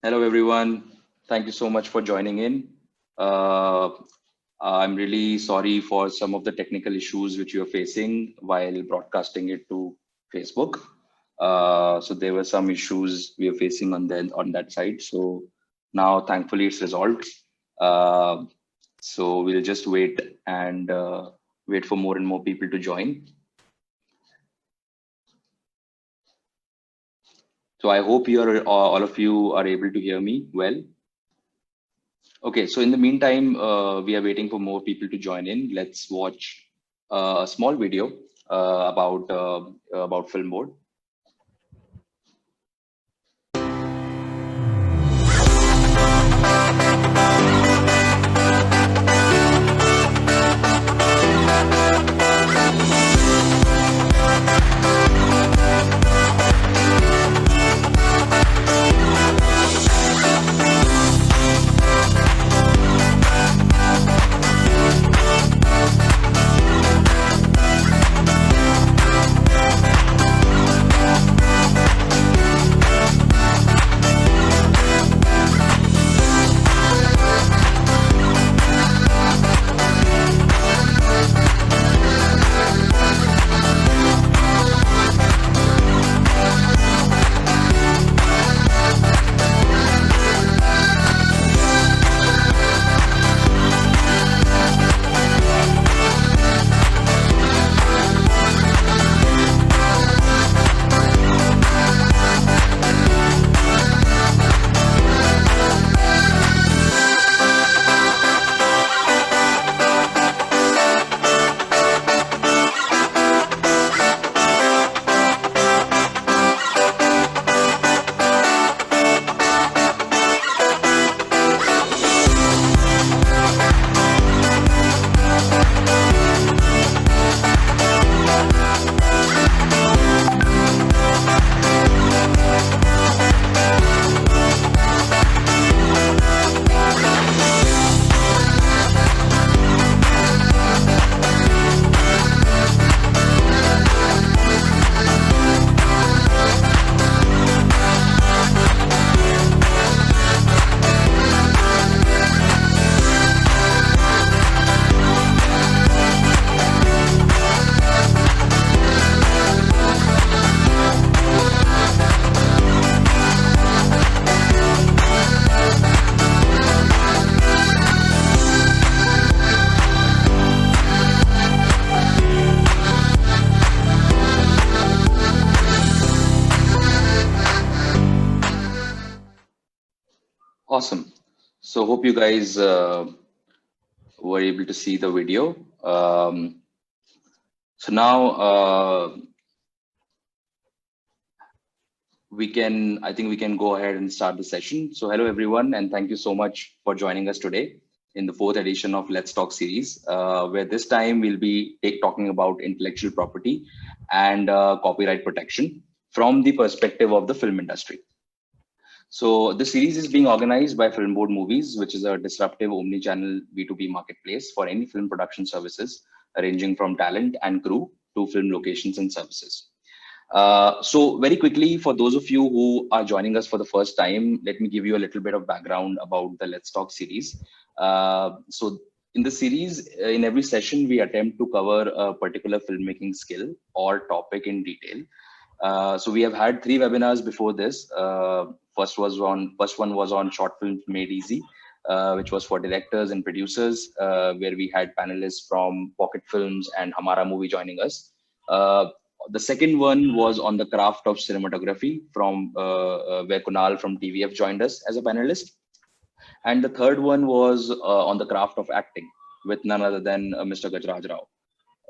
Hello, everyone. Thank you so much for joining in. Uh, I'm really sorry for some of the technical issues which you're facing while broadcasting it to Facebook. So there were some issues we are facing on that side. So now, thankfully, it's resolved. Uh, so we'll just wait and wait for more and more people to join. So I hope all of you are able to hear me well. Okay, so in the meantime, we are waiting for more people to join in. Let's watch a small video about Film Board. Awesome. So hope you guys were able to see the video. So now I think we can go ahead and start the session. So hello everyone, and thank you so much for joining us today in the fourth edition of Let's Talk series, where this time we'll be talking about intellectual property and copyright protection from the perspective of the film industry. So the series is being organized by Film Board Movies, which is a disruptive omni-channel B2B marketplace for any film production services, ranging from talent and crew to film locations and services. So very quickly, for those of you who are joining us for the first time, let me give you a little bit of background about the Let's Talk series. So in the series, in every session, we attempt to cover a particular filmmaking skill or topic in detail. So we have had 3 webinars before this. First one was on short films made easy, which was for directors and producers, where we had panelists from Pocket Films and Hamara Movie joining us. The second one was on the craft of cinematography, from where Kunal from TVF joined us as a panelist. And the third one was on the craft of acting with none other than Mr. Gajraj Rao.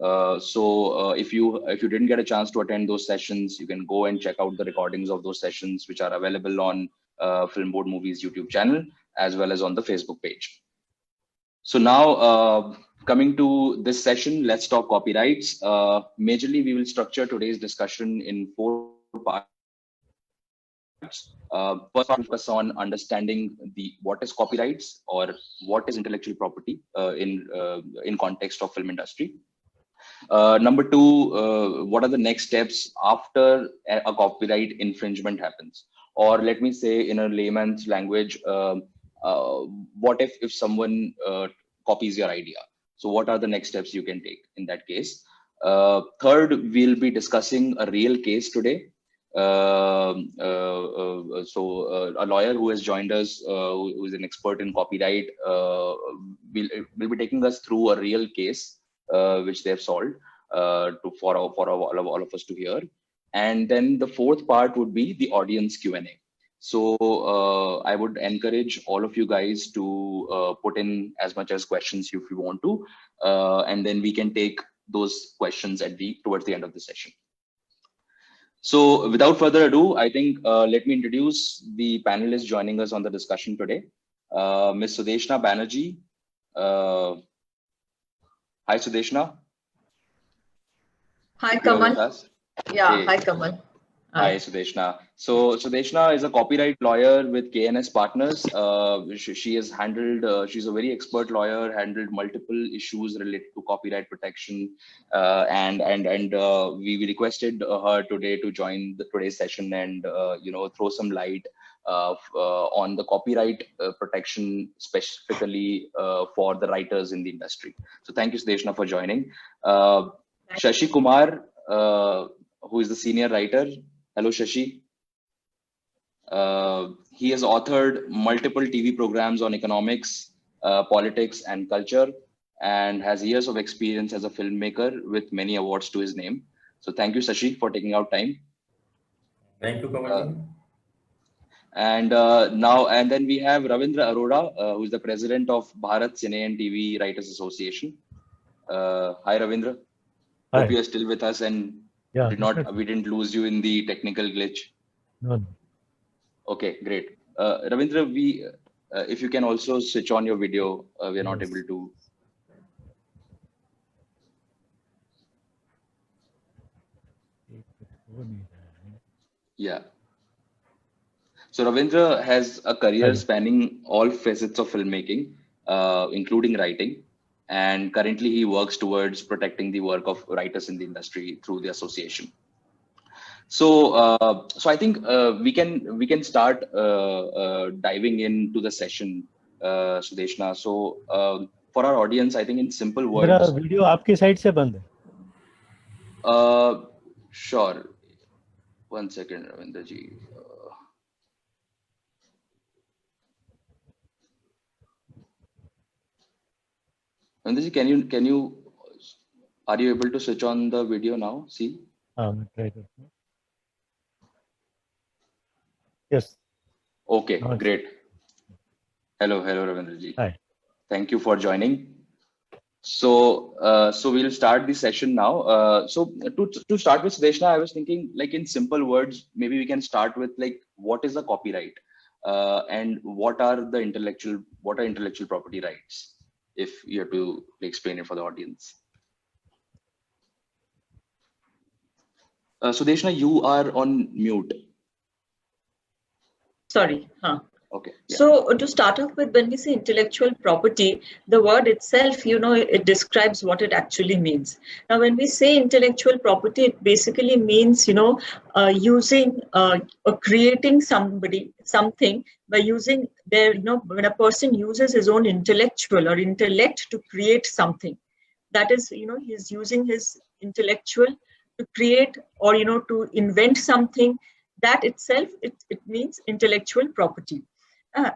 If you didn't get a chance to attend those sessions, you can go and check out the recordings of those sessions, which are available on Film Board Movies YouTube channel, as well as on the Facebook page. So now coming to this session, let's talk copyrights. Majorly, we will structure today's discussion in 4 parts. First, focus on understanding what is copyrights or what is intellectual property in context of film industry. Number 2, what are the next steps after a copyright infringement happens? or let me say in a layman's language, what if someone copies your idea? So what are the next steps you can take in that case? Third, we'll be discussing a real case today. A lawyer who has joined us, who is an expert in copyright, will be taking us through a real case which they have solved for all of us to hear. And then the fourth part would be the audience Q&A. So I would encourage all of you guys to put in as much as questions if you want to, and then we can take those questions towards the end of the session. So without further ado, I think let me introduce the panelists joining us on the discussion today. Ms. Sudeshna Banerjee. Hi, Sudeshna. Hi, Kamal. Yeah, hey. Hi, Kamal. Hi, Sudeshna. So Sudeshna is a copyright lawyer with KNS Partners. She has handled, she's a very expert lawyer, handled multiple issues related to copyright protection. And we requested her today to join today's session and, throw some light on the copyright protection specifically for the writers in the industry. So thank you, Sudeshna, for joining. Shashi Kumar, who is the senior writer. Hello, Shashi. He has authored multiple TV programs on economics, politics, and culture, and has years of experience as a filmmaker with many awards to his name. So thank you, Shashi, for taking out time. Thank you, Kamal. And then we have Ravindra Arora, who is the president of Bharat Cine and TV Writers Association. Hi, Ravindra. Hi. Hope you are still with us and yeah, we didn't lose you in the technical glitch. No. Okay, great. Ravindra, if you can also switch on your video, we are not able to. Yeah. So Ravindra has a career spanning all facets of filmmaking, including writing. And currently he works towards protecting the work of writers in the industry through the association. So I think we can start diving into the session, Sudeshna. So for our audience, I think in simple words. मेरा video आपके side से बंद है? Sure. One second, Ravindra ji. Ravindra ji, are you able to switch on the video now? See. Try to. Yes. Okay, great. Hello, Ravindra ji. Hi. Thank you for joining. So we'll start the session now. So to start with, Sudeshna, I was thinking, like, in simple words, maybe we can start with, like, what is a copyright, and what are intellectual property rights, if you have to explain it for the audience. Sudeshna, you are on mute. Sorry. Okay. Yeah. So to start off with, when we say intellectual property, the word itself, it describes what it actually means. Now, when we say intellectual property, it basically means, using or creating something by using their, when a person uses his own intellectual or intellect to create something, that is, he's using his intellectual to create or, to invent something. That itself, it means intellectual property.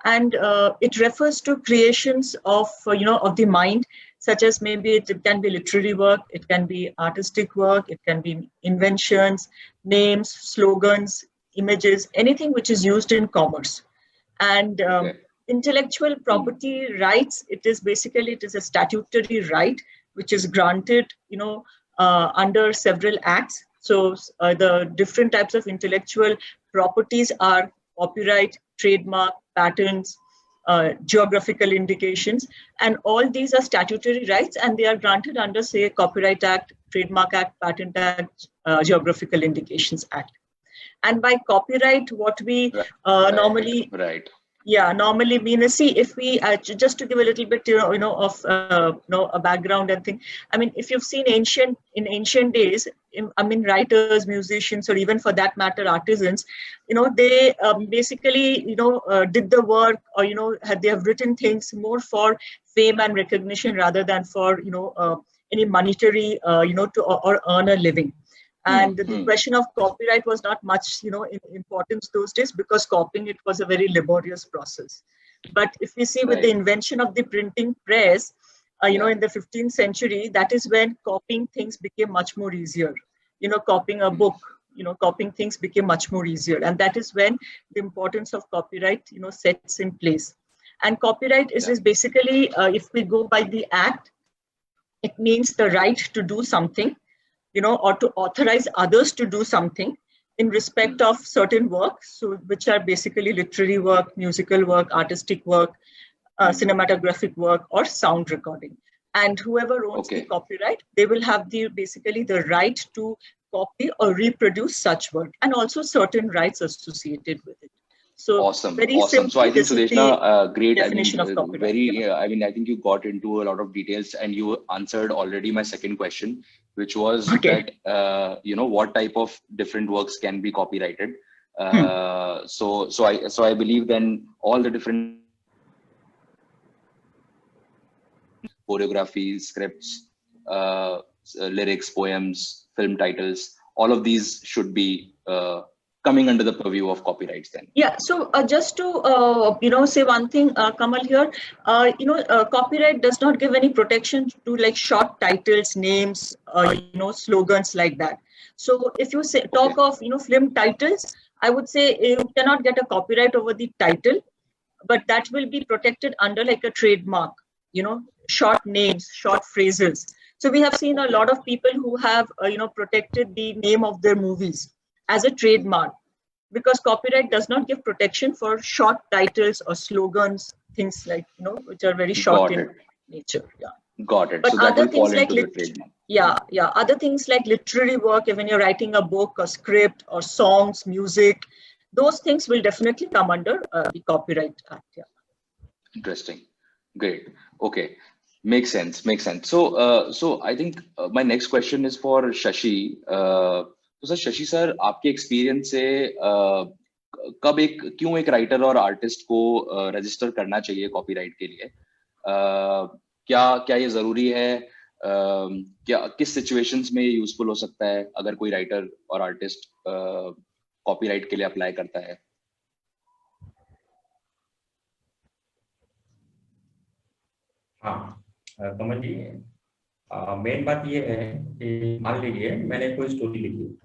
And it refers to creations of the mind, such as maybe it can be literary work, it can be artistic work, it can be inventions, names, slogans, images, anything which is used in commerce. And intellectual property rights, it is a statutory right which is granted under several acts. So the different types of intellectual properties are copyright, trademark, patents, geographical indications, and all these are statutory rights, and they are granted under, say, Copyright Act, Trademark Act, Patent Act, Geographical Indications Act. And by copyright, what we normally Yeah, normally mean, see, if we just to give a little bit, of a background and thing. I mean, if you've seen in ancient days, I mean, writers, musicians, or even for that matter, artisans, they basically, did the work, or they have written things more for fame and recognition rather than for any monetary, to or earn a living. And the question of copyright was not much, in importance those days, because copying it was a very laborious process. But if we see with the invention of the printing press, in the 15th century, that is when copying things became much more easier. Copying a book, copying things became much more easier. And that is when the importance of copyright, sets in place. And copyright is basically, if we go by the act, it means the right to do something, or to authorize others to do something in respect of certain works, so which are basically literary work, musical work, artistic work, cinematographic work, or sound recording. And whoever owns the copyright, they will have basically the right to copy or reproduce such work, and also certain rights associated with it. So awesome. Very simply, so I think Sudeshna, great. Definition of copyright. I mean, I think you got into a lot of details, and you answered already my second question, which was that what type of different works can be copyrighted. So I believe then all the different choreographies, scripts, lyrics, poems, film titles, all of these should be coming under the purview of copyrights then. Yeah, so just to say one thing, Kamal, here, copyright does not give any protection to like short titles, names, slogans like that. So if you talk of film titles, I would say you cannot get a copyright over the title, but that will be protected under like a trademark, short names, short phrases. So we have seen a lot of people who have protected the name of their movies as a trademark, because copyright does not give protection for short titles or slogans, things like, which are very short in nature. Yeah. Got it. But so that other will fall things like into the trademark. Yeah. Other things like literary work, when you're writing a book, a script, or songs, music, those things will definitely come under the Copyright Act. Yeah. Interesting. Great. Okay. Makes sense. So I think my next question is for Shashi. तो sir Shashi sir, आपके experience से क्यों एक writer और artist को register करना चाहिए copyright के लिए? क्या ये जरूरी है? क्या किस सिचुएशंस में ये यूजफुल हो सकता है अगर कोई राइटर और आर्टिस्ट कॉपीराइट के लिए अप्लाई करता है? हाँ कमल जी, मेन बात ये है कि मान लीजिए मैंने कोई स्टोरी लिखी,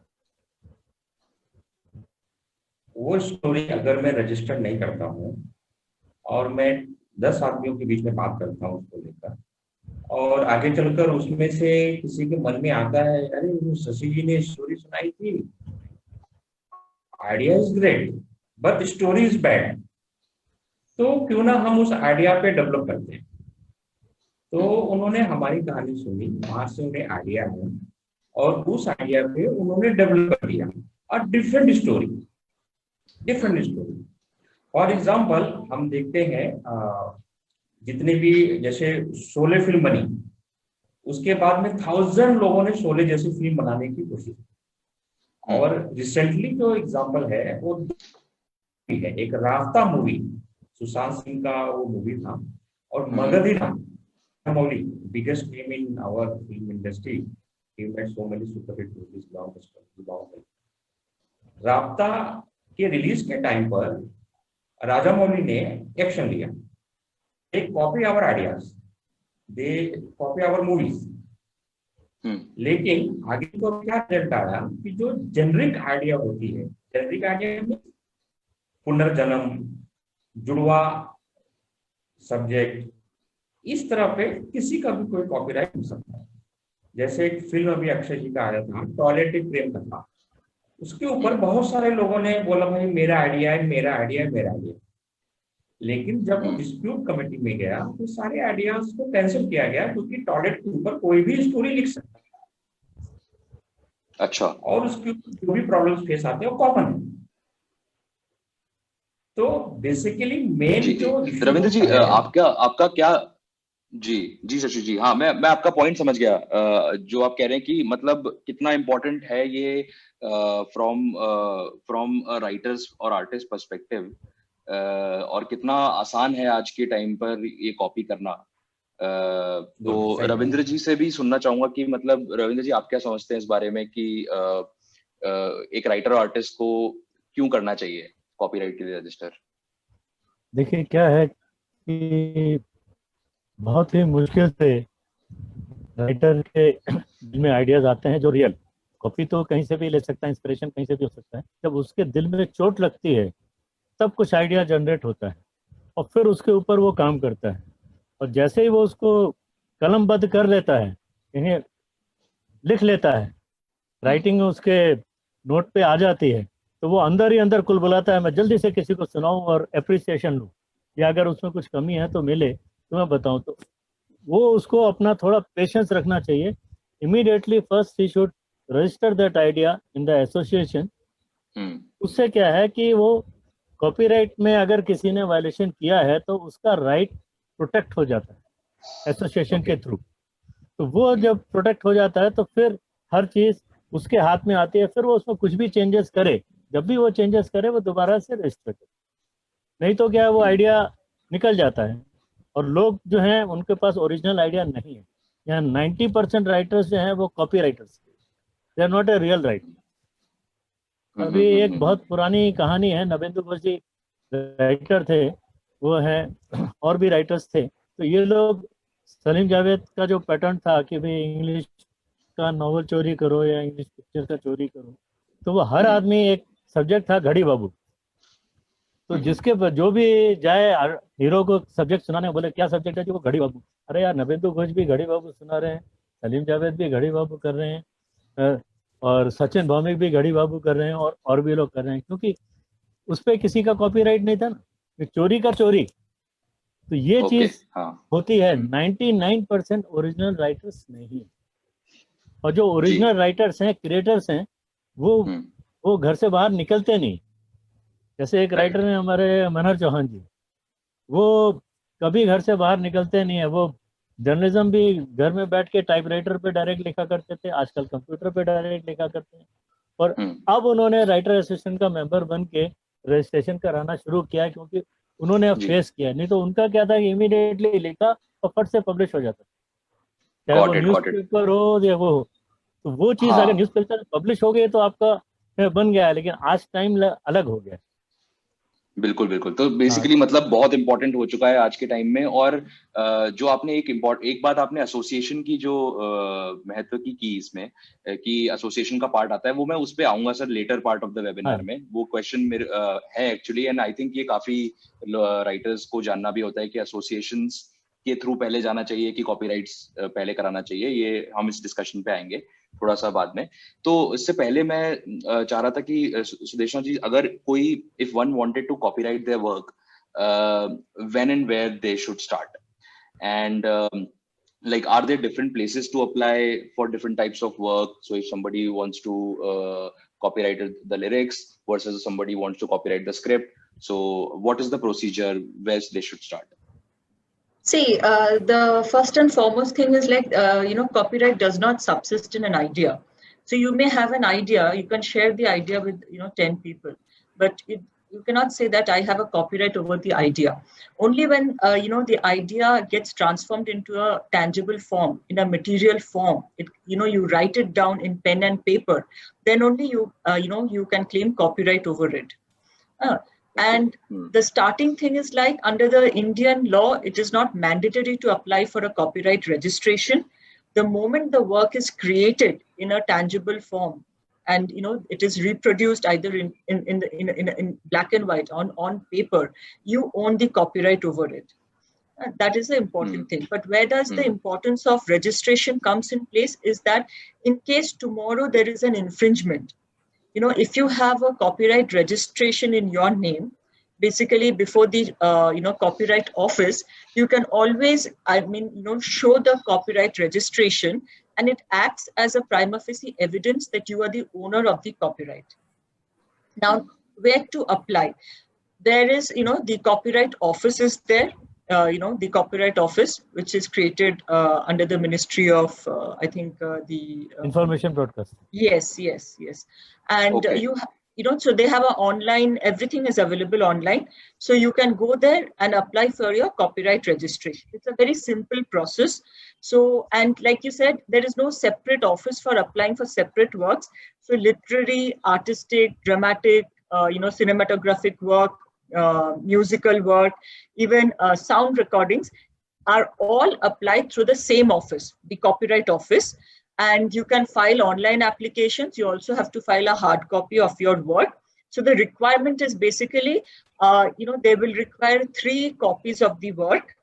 वो स्टोरी अगर मैं रजिस्टर नहीं करता हूँ और मैं 10 आदमियों के बीच में बात करता हूँ उसको लेकर, और आगे चलकर उसमें से किसी के मन में आता है अरे वो शशि जी ने स्टोरी सुनाई थी, idea is great but story is bad, तो क्यों ना हम उस आइडिया पे डेवलप करते हैं। तो उन्होंने हमारी कहानी सुनी, वहां से उन्हें आइडिया है और उस आइडिया पे उन्होंने डेवलप कर दिया और डिफरेंट स्टोरी। फॉर एग्जाम्पल हम देखते हैं जितने भी, जैसे शोले फिल्म बनी, उसके बाद में 1000 लोगों ने शोले जैसी फिल्म बनाने की कोशिश की। और रिसेंटली जो एग्जाम्पल है वो है एक राफ्ता मूवी, सुशांत सिंह का वो मूवी था, और Magdhi Mowgli, biggest name in our film industry, he made so many super hit movies long ago. Raabta के रिलीज के टाइम पर राजा मौली ने एक्शन लिया, they copy our ideas, they copy our movies, लेकिन आगे तो क्या रिजल्ट आया कि जो जेनरिक आइडिया होती है, जेनरिक आइडिया में पुनर्जन्म, जुड़वा सब्जेक्ट, इस तरह पे किसी का भी कोई कॉपीराइट हो सकता है। जैसे एक फिल्म अभी अक्षय जी का आया था, टॉयलेट प्रेम कथा, उसके ऊपर बहुत सारे लोगों ने बोला भाई मेरा आइडिया है, मेरा आइडिया है, मेरा आइडिया। लेकिन जब वो डिस्प्यूट कमेटी में गया तो सारे आइडियाज को कैंसिल किया गया, क्योंकि टॉयलेट के ऊपर कोई भी स्टोरी लिख सकता है। अच्छा। और उसके जो भी प्रॉब्लम्स फेस आते हैं वो कॉमन है। तो बेसिकली मेन जी जी जो issue रविंद्र जी, होता है, आपका आपका क्या, जी जी शशि जी, हाँ मैं आपका पॉइंट समझ गया। जो आप कह रहे हैं कि मतलब कितना इम्पोर्टेंट है ये फ्रॉम फ्रॉम राइटर्स और आर्टिस्ट पर्सपेक्टिव, और कितना आसान है आज के टाइम पर ये कॉपी करना। तो गुड, सही बात रविंद्र है। जी से भी सुनना चाहूंगा कि मतलब रविंद्र जी आप क्या समझते हैं इस बारे में कि एक राइटर और आर्टिस्ट को क्यों करना चाहिए कॉपीराइट के लिए रजिस्टर। देखिए क्या है कि बहुत ही मुश्किल से राइटर के दिल में आइडियाज आते हैं जो रियल, कॉपी तो कहीं से भी ले सकता है, इंस्पिरेशन कहीं से भी हो सकता है। जब उसके दिल में चोट लगती है तब कुछ आइडिया जनरेट होता है और फिर उसके ऊपर वो काम करता है। और जैसे ही वो उसको कलमबद्ध कर लेता है, इन्हें लिख लेता है, हम्म, राइटिंग उसके नोट पे आ जाती है, तो वो अंदर ही अंदर कुल बुलाता है मैं जल्दी से किसी को सुनाऊं और अप्रिसिएशन लूं, या अगर उसमें कुछ कमी है तो मिले तो मैं बताऊं। तो वो उसको अपना थोड़ा पेशेंस रखना चाहिए। Immediately first he should register that idea in the association. Hmm, उससे क्या है कि वो कॉपीराइट में अगर किसी ने वायलेशन किया है तो उसका राइट प्रोटेक्ट हो जाता है एसोसिएशन ओके, के थ्रू। तो वो जब प्रोटेक्ट हो जाता है तो फिर हर चीज उसके हाथ में आती है, फिर वो उसमें कुछ भी चेंजेस करे, जब भी वो चेंजेस करे वो दोबारा से रजिस्टर करे। नहीं तो क्या है, वो हम्म, आइडिया निकल जाता है और लोग जो हैं उनके पास ओरिजिनल आइडिया नहीं है। यहाँ 90% राइटर्स जो हैं वो copy writers, they are not a real writer. अभी एक हम्म। बहुत पुरानी कहानी है, नवेंद्र घोष जी राइटर थे, वो है, और भी राइटर्स थे। तो ये लोग, सलीम जावेद का जो पैटर्न था कि भाई इंग्लिश का नॉवल चोरी करो या इंग्लिश पिक्चर का चोरी करो, तो वो हर हम्म, आदमी, एक सब्जेक्ट था घड़ी बाबू। तो हम्म, जिसके जो भी जाए हीरो को सब्जेक्ट सुनाने, बोले क्या सब्जेक्ट है जी, वो घड़ी बाबू। अरे यार, नवेंद्र घोष भी घड़ी बाबू सुना रहे हैं, सलीम जावेद भी घड़ी बाबू कर रहे हैं, और सचिन भौमिक भी घड़ी बाबू कर रहे हैं, और भी लोग कर रहे हैं, क्योंकि उस पर किसी का कॉपीराइट नहीं था ना। ये चोरी का चोरी। तो ये ओके, चीज हाँ, होती है, 99% ओरिजिनल राइटर्स नहीं। और जो जी, ओरिजिनल राइटर्स हैं, क्रिएटर्स हैं, वो हम्म, वो घर से बाहर निकलते नहीं। जैसे एक राइट, राइटर हैं हमारे, मनहर चौहान जी, वो कभी घर से बाहर निकलते नहीं है। वो जर्नलिज्म भी घर में बैठ के टाइपराइटर पे डायरेक्ट लिखा करते थे, आजकल कंप्यूटर पे डायरेक्ट लिखा करते हैं। और हम्म, अब उन्होंने राइटर एसोसिएशन का मेंबर बन के रजिस्ट्रेशन कराना शुरू किया, क्योंकि उन्होंने अब जी, फेस किया। नहीं तो उनका क्या था कि इमीडिएटली लिखा और फट से पब्लिश हो जाता, चाहे वो गॉट इट, न्यूज़पेपर हो या वो हो। तो वो चीज़ अगर हाँ, न्यूज़पेपर पब्लिश हो गई तो आपका बन गया है, लेकिन आज टाइम अलग हो गया है। बिल्कुल बिल्कुल। तो हाँ। बेसिकली मतलब बहुत इंपॉर्टेंट हो चुका है आज के टाइम में। और जो आपने एक बात आपने एसोसिएशन की जो महत्व की इसमें, कि एसोसिएशन का पार्ट आता है, वो मैं उस पे आऊंगा sir later part of the webinar हाँ। में। वो क्वेश्चन मेरे है एक्चुअली, एंड आई थिंक ये काफी राइटर्स को जानना भी होता है कि एसोसिएशंस के थ्रू पहले जाना चाहिए कि कॉपीराइट्स पहले कराना चाहिए। ये हम इस डिस्कशन पे आएंगे थोड़ा सा बाद में। तो इससे पहले मैं चाह रहा था कि सुदेशना जी, अगर कोई, if one wanted to copyright their work, when and where they should start, and like are there different places to apply for different types of work? So if somebody wants to copyright the lyrics versus somebody wants to copyright the script, so what is the procedure where they should start? See, the first and foremost thing is like, copyright does not subsist in an idea. So you may have an idea, you can share the idea with, 10 people, but you cannot say that I have a copyright over the idea. Only when, the idea gets transformed into a tangible form, in a material form, you write it down in pen and paper, then only you can claim copyright over it. Uh, Okay. and the starting thing is like, under the Indian law, it is not mandatory to apply for a copyright registration. The moment the work is created in a tangible form, and it is reproduced either in black and white on paper, you own the copyright over it. That is the Hmm. important thing. But where does the Hmm. importance of registration comes in place is that in case tomorrow there is an infringement, if you have a copyright registration in your name, basically before the copyright office, you can always, show the copyright registration, and it acts as a prima facie evidence that you are the owner of the copyright. Now, where to apply? there is, the Copyright Office is there. The Copyright Office, which is created under the Ministry of, I think, the Information Broadcast. Yes. And Okay. so they have an online, everything is available online. So you can go there and apply for your copyright registration. It's a very simple process. So, and like you said, there is no separate office for applying for separate works. So literary, artistic, dramatic, cinematographic work, musical work, even sound recordings are all applied through the same office, the Copyright Office. And you can file online applications. You also have to file a hard copy of your work. So the requirement is basically, they will require 3 copies of the work.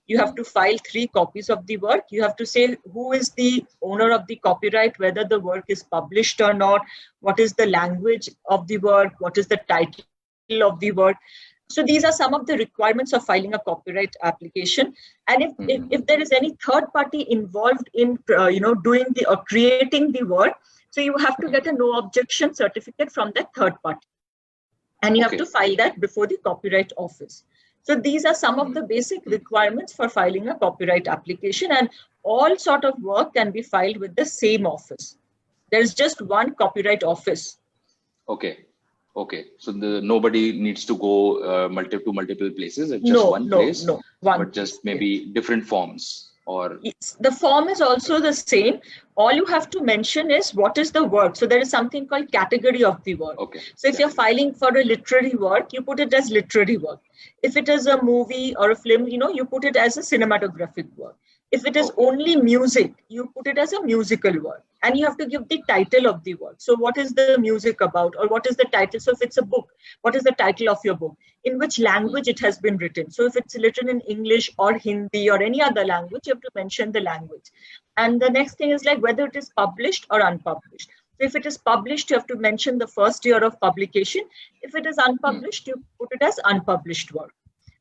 You have to file 3 copies of the work. You have to say who is the owner of the copyright, whether the work is published or not, what is the language of the work, what is the title of the work. So these are some of the requirements of filing a copyright application. And if there is any third party involved in doing the or creating the work, so you have to get a no objection certificate from that third party, and you have to file that before the Copyright Office. So these are some of the basic requirements for filing a copyright application, and all sort of work can be filed with the same office. There is just one Copyright Office. Okay, so nobody needs to go to multiple places. It's just one place, but just maybe different forms. Or the form is also the same. All you have to mention is what is the work. So there is something called category of the work. Okay. So if you're filing for a literary work, you put it as literary work. If it is a movie or a film, you put it as a cinematographic work. If it is only music, you put it as a musical work, and you have to give the title of the work. So what is the music about, or what is the title? So if it's a book, what is the title of your book? In which language it has been written? So if it's written in English or Hindi or any other language, you have to mention the language. And the next thing is like whether it is published or unpublished. So if it is published, you have to mention the first year of publication. If it is unpublished, you put it as unpublished work.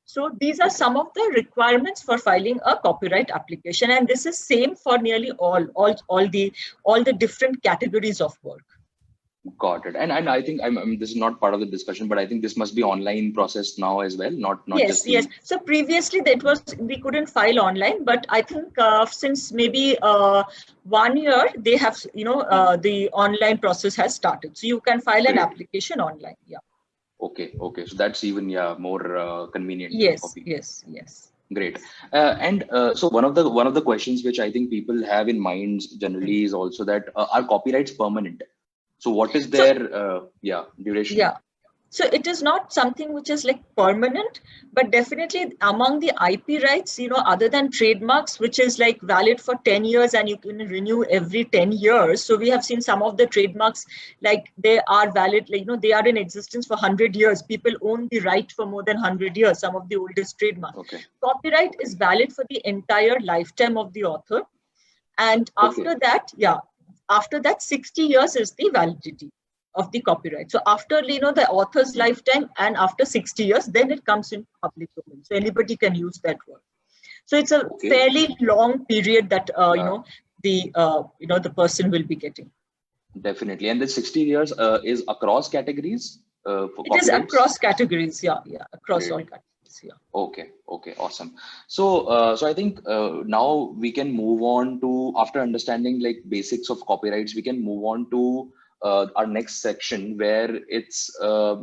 So these are some of the requirements for filing a copyright application, and this is same for nearly all the different categories of work. Got it. And I think this is not part of the discussion, but I think this must be online process now as well, not yes. So previously we couldn't file online, but I think since maybe 1 year they have the online process has started. So you can file an application online. Yeah. Okay. So that's even more convenient. Yes. Great. So one of the questions which I think people have in minds generally is also that are copyrights permanent? So what is their duration? Yeah. So it is not something which is like permanent, but definitely among the IP rights, other than trademarks, which is like valid for 10 years and you can renew every 10 years. So we have seen some of the trademarks, like they are valid, they are in existence for 100 years. People own the right for more than 100 years, some of the oldest trademarks. Okay. Copyright is valid for the entire lifetime of the author. And after that, 60 years is the validity of the copyright. So after the author's lifetime and after 60 years, then it comes in public domain. So anybody can use that work. So it's a fairly long period that the person will be getting. Definitely. And the 60 years is across categories? It is across categories, across all categories. Yeah. Okay, awesome. So I think now we can move on to, after understanding like basics of copyrights, we can move on to our next section where it's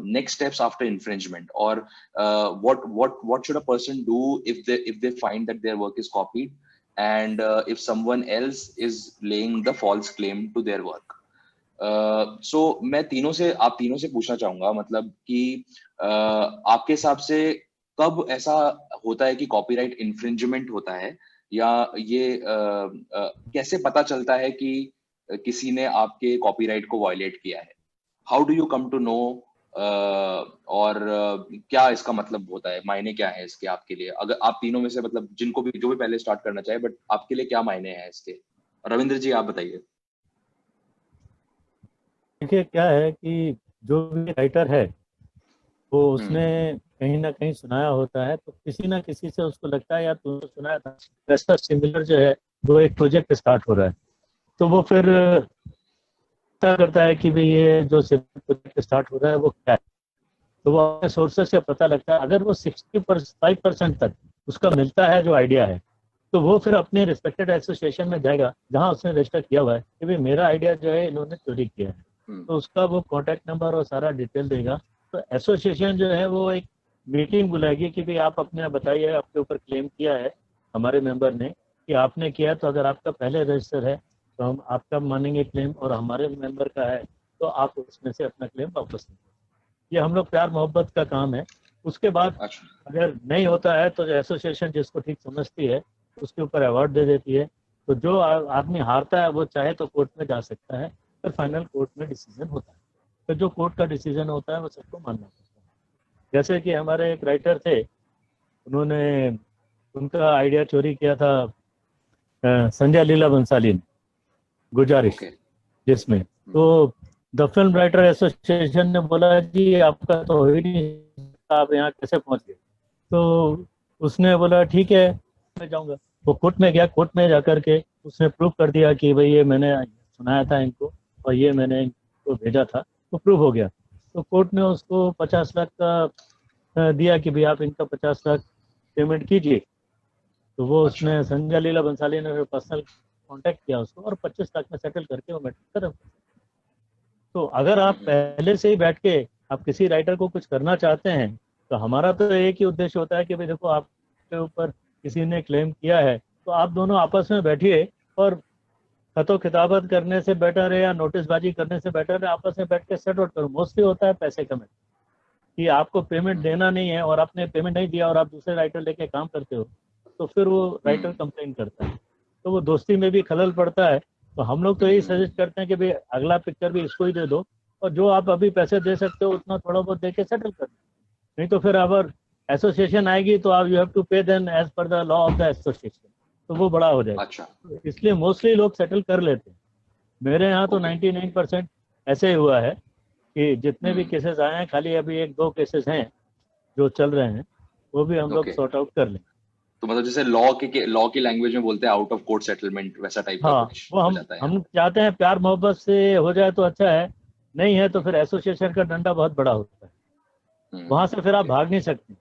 next steps after infringement, or what should a person do if they find that their work is copied, and if someone else is laying the false claim to their work. So मैं आप तीनों से पूछना चाहूंगा, मतलब कि आपके हिसाब से कब ऐसा होता है कि कॉपीराइट इन्फ्रिंजमेंट होता है, या ये कैसे पता चलता है कि किसी ने आपके कॉपीराइट को वायलेट किया है? How do you come to know, और क्या इसका मतलब होता है, मायने क्या है इसके आपके लिए? अगर आप तीनों में से मतलब जो भी पहले स्टार्ट करना चाहे, बट आपके लिए क्या मायने हैं इसके? रविंद्र जी आप बताइए। देखिए क्या है कि जो भी राइटर है वो उसने कहीं ना कहीं सुनाया होता है, तो किसी ना किसी से उसको लगता है यार तूने सुनाया था, ऐसा सिमिलर जो है वो एक प्रोजेक्ट स्टार्ट हो रहा है, तो वो फिर पता करता है कि भाई ये जो प्रोजेक्ट स्टार्ट हो रहा है वो क्या है। तो वो अपने सोर्सेस से पता लगता है। अगर वो 65% तक उसका मिलता है जो आइडिया है, तो वो फिर अपने रिस्पेक्टेड एसोसिएशन में जाएगा जहां उसने रजिस्टर किया हुआ है कि भाई मेरा आइडिया जो है इन्होंने चोरी किया है, तो उसका वो कॉन्टैक्ट नंबर और सारा डिटेल देगा। तो एसोसिएशन जो है वो एक मीटिंग बुलाएगी कि भाई आप अपने बताइए, आपके ऊपर क्लेम किया है हमारे मेंबर ने कि आपने किया, तो अगर आपका पहले रजिस्टर है तो हम आपका मानेंगे क्लेम, और हमारे मेंबर का है तो आप उसमें से अपना क्लेम वापस लेंगे। ये हम लोग प्यार मोहब्बत का काम है। उसके बाद अच्छा। अगर नहीं होता है तो एसोसिएशन जिसको ठीक समझती है उसके ऊपर अवार्ड दे देती है। तो जो आदमी हारता है वो चाहे तो कोर्ट में जा सकता है, फिर फाइनल कोर्ट में डिसीजन होता है। तो जो कोर्ट का डिसीजन होता है वो सबको मानना पड़ता है। जैसे कि हमारे एक राइटर थे, उन्होंने उनका आइडिया चोरी किया था संजय लीला बंसाली ने, गुजारिश ओके। जिसमें, तो द फिल्म राइटर एसोसिएशन ने बोला जी आपका तो हो ही नहीं, आप यहाँ कैसे पहुंच गए। तो उसने बोला ठीक है मैं जाऊंगा। वो कोर्ट में गया, कोर्ट में जाकर के उसने प्रूव कर दिया कि भाई ये मैंने सुनाया था इनको और ये मैंने इनको भेजा था, तो प्रूव हो गया। तो कोर्ट ने उसको 50 लाख का दिया कि भाई आप इनका 50 लाख पेमेंट कीजिए। तो वो उसने संजय लीला बंसाली ने पर्सनल कांटेक्ट किया उसको और 25 लाख में सेटल करके वो मैटर खत्म। तो अगर आप पहले से ही बैठ के आप किसी राइटर को कुछ करना चाहते हैं, तो हमारा तो एक ही उद्देश्य होता है कि भाई देखो आपके ऊपर किसी ने क्लेम किया है, तो आप दोनों आपस में बैठिए, और खतो खिताबत करने से बेटर है या नोटिसबाजी करने से बेटर है आपस में बैठ के सेट आउट करो। मोस्टली होता है पैसे का मैटर कि आपको पेमेंट देना नहीं है और आपने पेमेंट नहीं दिया और आप दूसरे राइटर लेके काम करते हो, तो फिर वो राइटर कंप्लेन करता है, तो वो दोस्ती में भी खलल पड़ता है। तो हम लोग तो यही सजेस्ट करते हैं कि भाई अगला पिक्चर भी इसको ही दे दो, और जो आप अभी पैसे दे सकते हो उतना थोड़ा बहुत दे के सेटल कर दो। नहीं तो फिर अगर एसोसिएशन आएगी तो आप you have to pay then as per the law of the association, तो वो बड़ा हो जाएगा। अच्छा। तो इसलिए मोस्टली लोग सेटल कर लेते हैं। मेरे यहाँ तो 99% ऐसे ही हुआ है कि जितने भी केसेस आए हैं, खाली अभी 1-2 केसेस हैं जो चल रहे हैं, वो भी हम लोग सॉर्ट आउट कर लें। तो मतलब जैसे लॉ की लैंग्वेज में बोलते हैं आउट ऑफ कोर्ट सेटलमेंट, वैसा टाइप का कुछ वो हो जाता है। हम चाहते हैं प्यार मोहब्बत से हो जाए तो अच्छा है, नहीं है तो फिर एसोसिएशन का डंडा बहुत बड़ा होता है, वहां से फिर आप भाग नहीं सकते।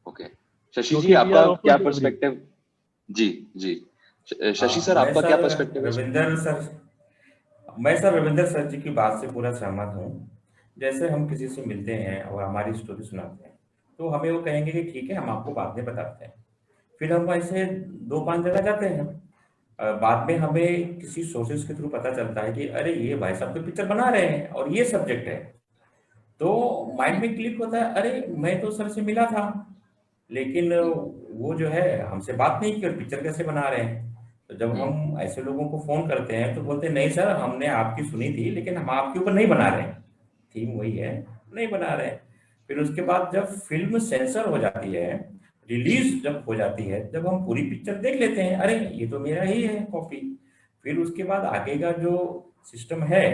ओके, शशि जी आपका क्या पर्सपेक्टिव? जी जी, शशि सर आपका क्या पर्सपेक्टिव है? रविंदर सर, मैं सर रविंदर सर जी की बात से पूरा सहमत हूँ। जैसे हम किसी से मिलते हैं और हमारी स्टोरी सुनाते हैं, तो हमें वो कहेंगे कि ठीक है हम आपको बाद में बताते हैं। फिर हम ऐसे 2-5 जगह जाते हैं, बाद में हमें किसी सोर्सेज के थ्रू पता चलता है कि अरे ये भाई साहब तो पिक्चर बना रहे हैं और ये सब्जेक्ट है। तो माइंड में क्लिक होता है, अरे मैं तो सर से मिला था, लेकिन वो जो है हमसे बात नहीं की और पिक्चर कैसे बना रहे हैं। तो जब हम ऐसे लोगों को फोन करते हैं तो बोलते हैं नहीं सर हमने आपकी सुनी थी लेकिन हम आपके ऊपर नहीं बना रहे हैं, थीम वही है, नहीं बना रहे हैं। फिर उसके बाद जब फिल्म सेंसर हो जाती है, रिलीज जब हो जाती है, जब हम पूरी पिक्चर देख लेते हैं, अरे ये तो मेरा ही है कॉपी। फिर उसके बाद आगे का जो सिस्टम है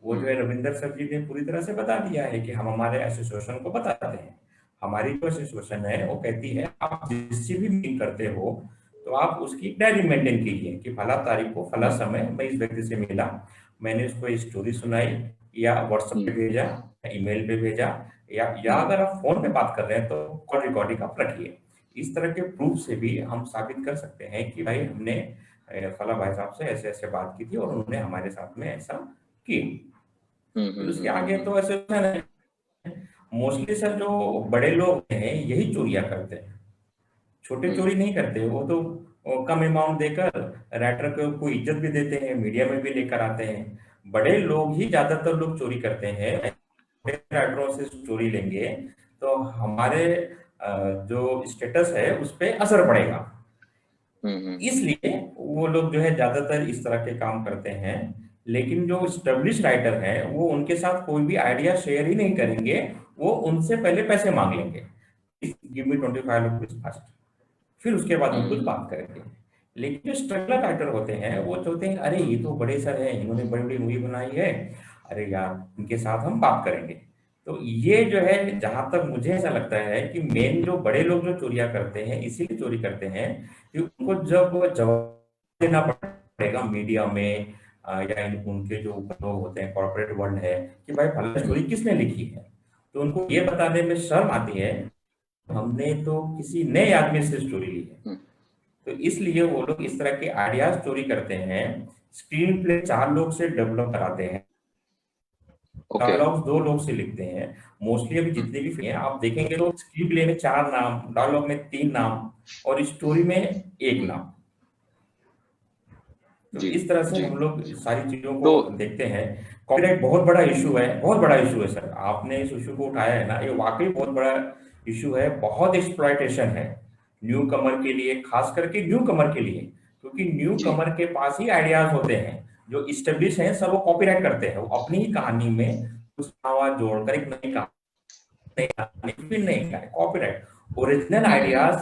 वो जो है रविंदर सर जी ने पूरी तरह से बता दिया है कि हम हमारे एसोसिएशन को बताते हैं। हमारी जो एसोसिएशन है वो कहती है आप जिससे भी मीटिंग करते हो तो आप उसकी डायरी मेंटेन कीजिए कि फला तारीख को फला समय मैं इस व्यक्ति से मिला, मैंने उसको स्टोरी सुनाई, या व्हाट्सएप पे भेजा, ईमेल पे भेजा, या अगर आप फोन पे बात कर रहे हैं तो कॉल रिकॉर्डिंग आप रखिए। इस तरह के प्रूफ से भी हम साबित कर सकते हैं कि भाई हमने फला भाई साहब से ऐसे ऐसे बात की थी और उन्होंने हमारे साथ में ऐसा की। फिर उसके आगे तो ऐसे मोस्टली सर जो बड़े लोग हैं यही चोरियां करते हैं, छोटे चोरी नहीं करते। वो तो कम अमाउंट देकर राइटर को इज्जत भी देते हैं, मीडिया में भी लेकर आते हैं। बड़े लोग ही ज्यादातर लोग चोरी करते हैं। राइटरों से चोरी लेंगे तो हमारे जो स्टेटस है उस पर असर पड़ेगा, इसलिए वो लोग जो है ज्यादातर इस तरह के काम करते हैं। लेकिन जो स्टेब्लिश राइटर हैं वो उनके साथ कोई भी आइडिया शेयर ही नहीं करेंगे, वो उनसे पहले पैसे मांग लेंगे, गिव मी 25 रुपीज फर्स्ट, फिर उसके बाद हम कुछ बात करेंगे। लेकिन जो स्ट्रगलर राइटर होते हैं वो चाहते हैं अरे ये तो बड़े सर हैं, इन्होंने बड़ी बड़ी मूवी बनाई है, अरे यार इनके साथ हम बात करेंगे। तो ये जो है जहां तक मुझे ऐसा लगता है कि मेन जो बड़े लोग जो चोरियां करते हैं इसीलिए चोरी करते हैं कि उनको जब जवाब देना पड़ेगा मीडिया में या उनके जो लोग होते हैं कॉर्पोरेट वर्ल्ड है कि भाई फला स्टोरी किसने लिखी है, तो उनको ये बताने में शर्म आती है, हमने तो किसी नए आदमी से स्टोरी ली है। तो इसलिए वो लोग इस तरह के आइडियाज चोरी करते हैं, स्क्रीन प्ले 4 लोग से डेवलप कराते हैं, ओके। डायलॉग्स 2 लोग से लिखते हैं। मोस्टली अभी जितने भी फिल्म हैं आप देखेंगे तो स्क्रीन प्ले में 4 नाम, डायलॉग में 3 नाम और स्टोरी में 1 नाम। तो जी इस तरह से जी। हम लोग सारी चीजों को तो देखते हैं। कॉपीराइट बहुत बड़ा इशू है, बहुत बड़ा इशू है सर। आपने इस इशू को उठाया है ना, ये वाकई बहुत बड़ा इशू है, बहुत एक्सप्लॉयटेशन है न्यू कमर के लिए, खास करके न्यू कमर के लिए, क्योंकि न्यू जी कमर के पास ही आइडियाज होते हैं। जो इस्टेब्लिश हैं सब वो कॉपीराइट करते हैं, वो अपनी ही कहानी में कुछ आवाज जोड़कर एक नई कहानी, फिर नहीं है कॉपीराइट। ओरिजिनल आइडियाज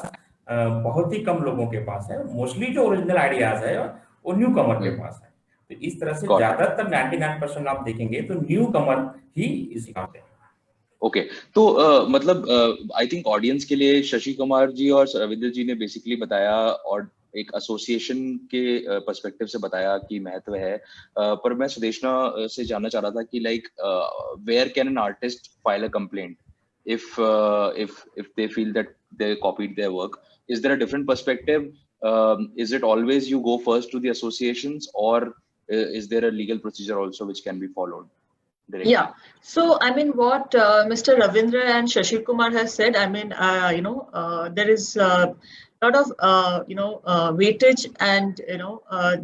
बहुत ही कम लोगों के पास है। मोस्टली जो ओरिजिनल आइडियाज है वो न्यू कमर के पास है। तो इस तरह से गॉट इट। ज्यादातर 99% आप देखेंगे तो न्यू कमर ही इसी काम पे। ओके। तो मतलब आई थिंक ऑडियंस के लिए शशि कुमार जी और रविंद्र जी ने बेसिकली बताया और एक एसोसिएशन के पर्सपेक्टिव से बताया कि महत्व है। पर मैं सुदेशना से जानना चाह रहा था कि like where can an artist file a complaint if they feel that they copied their work? Is there a different perspective? Is it always you go first to the associations, or is there a legal procedure also which can be followed directly? Yeah. So, I mean, what Mr. Ravindra and Shashi Kumar has said, I mean, there is a lot of, weightage, and,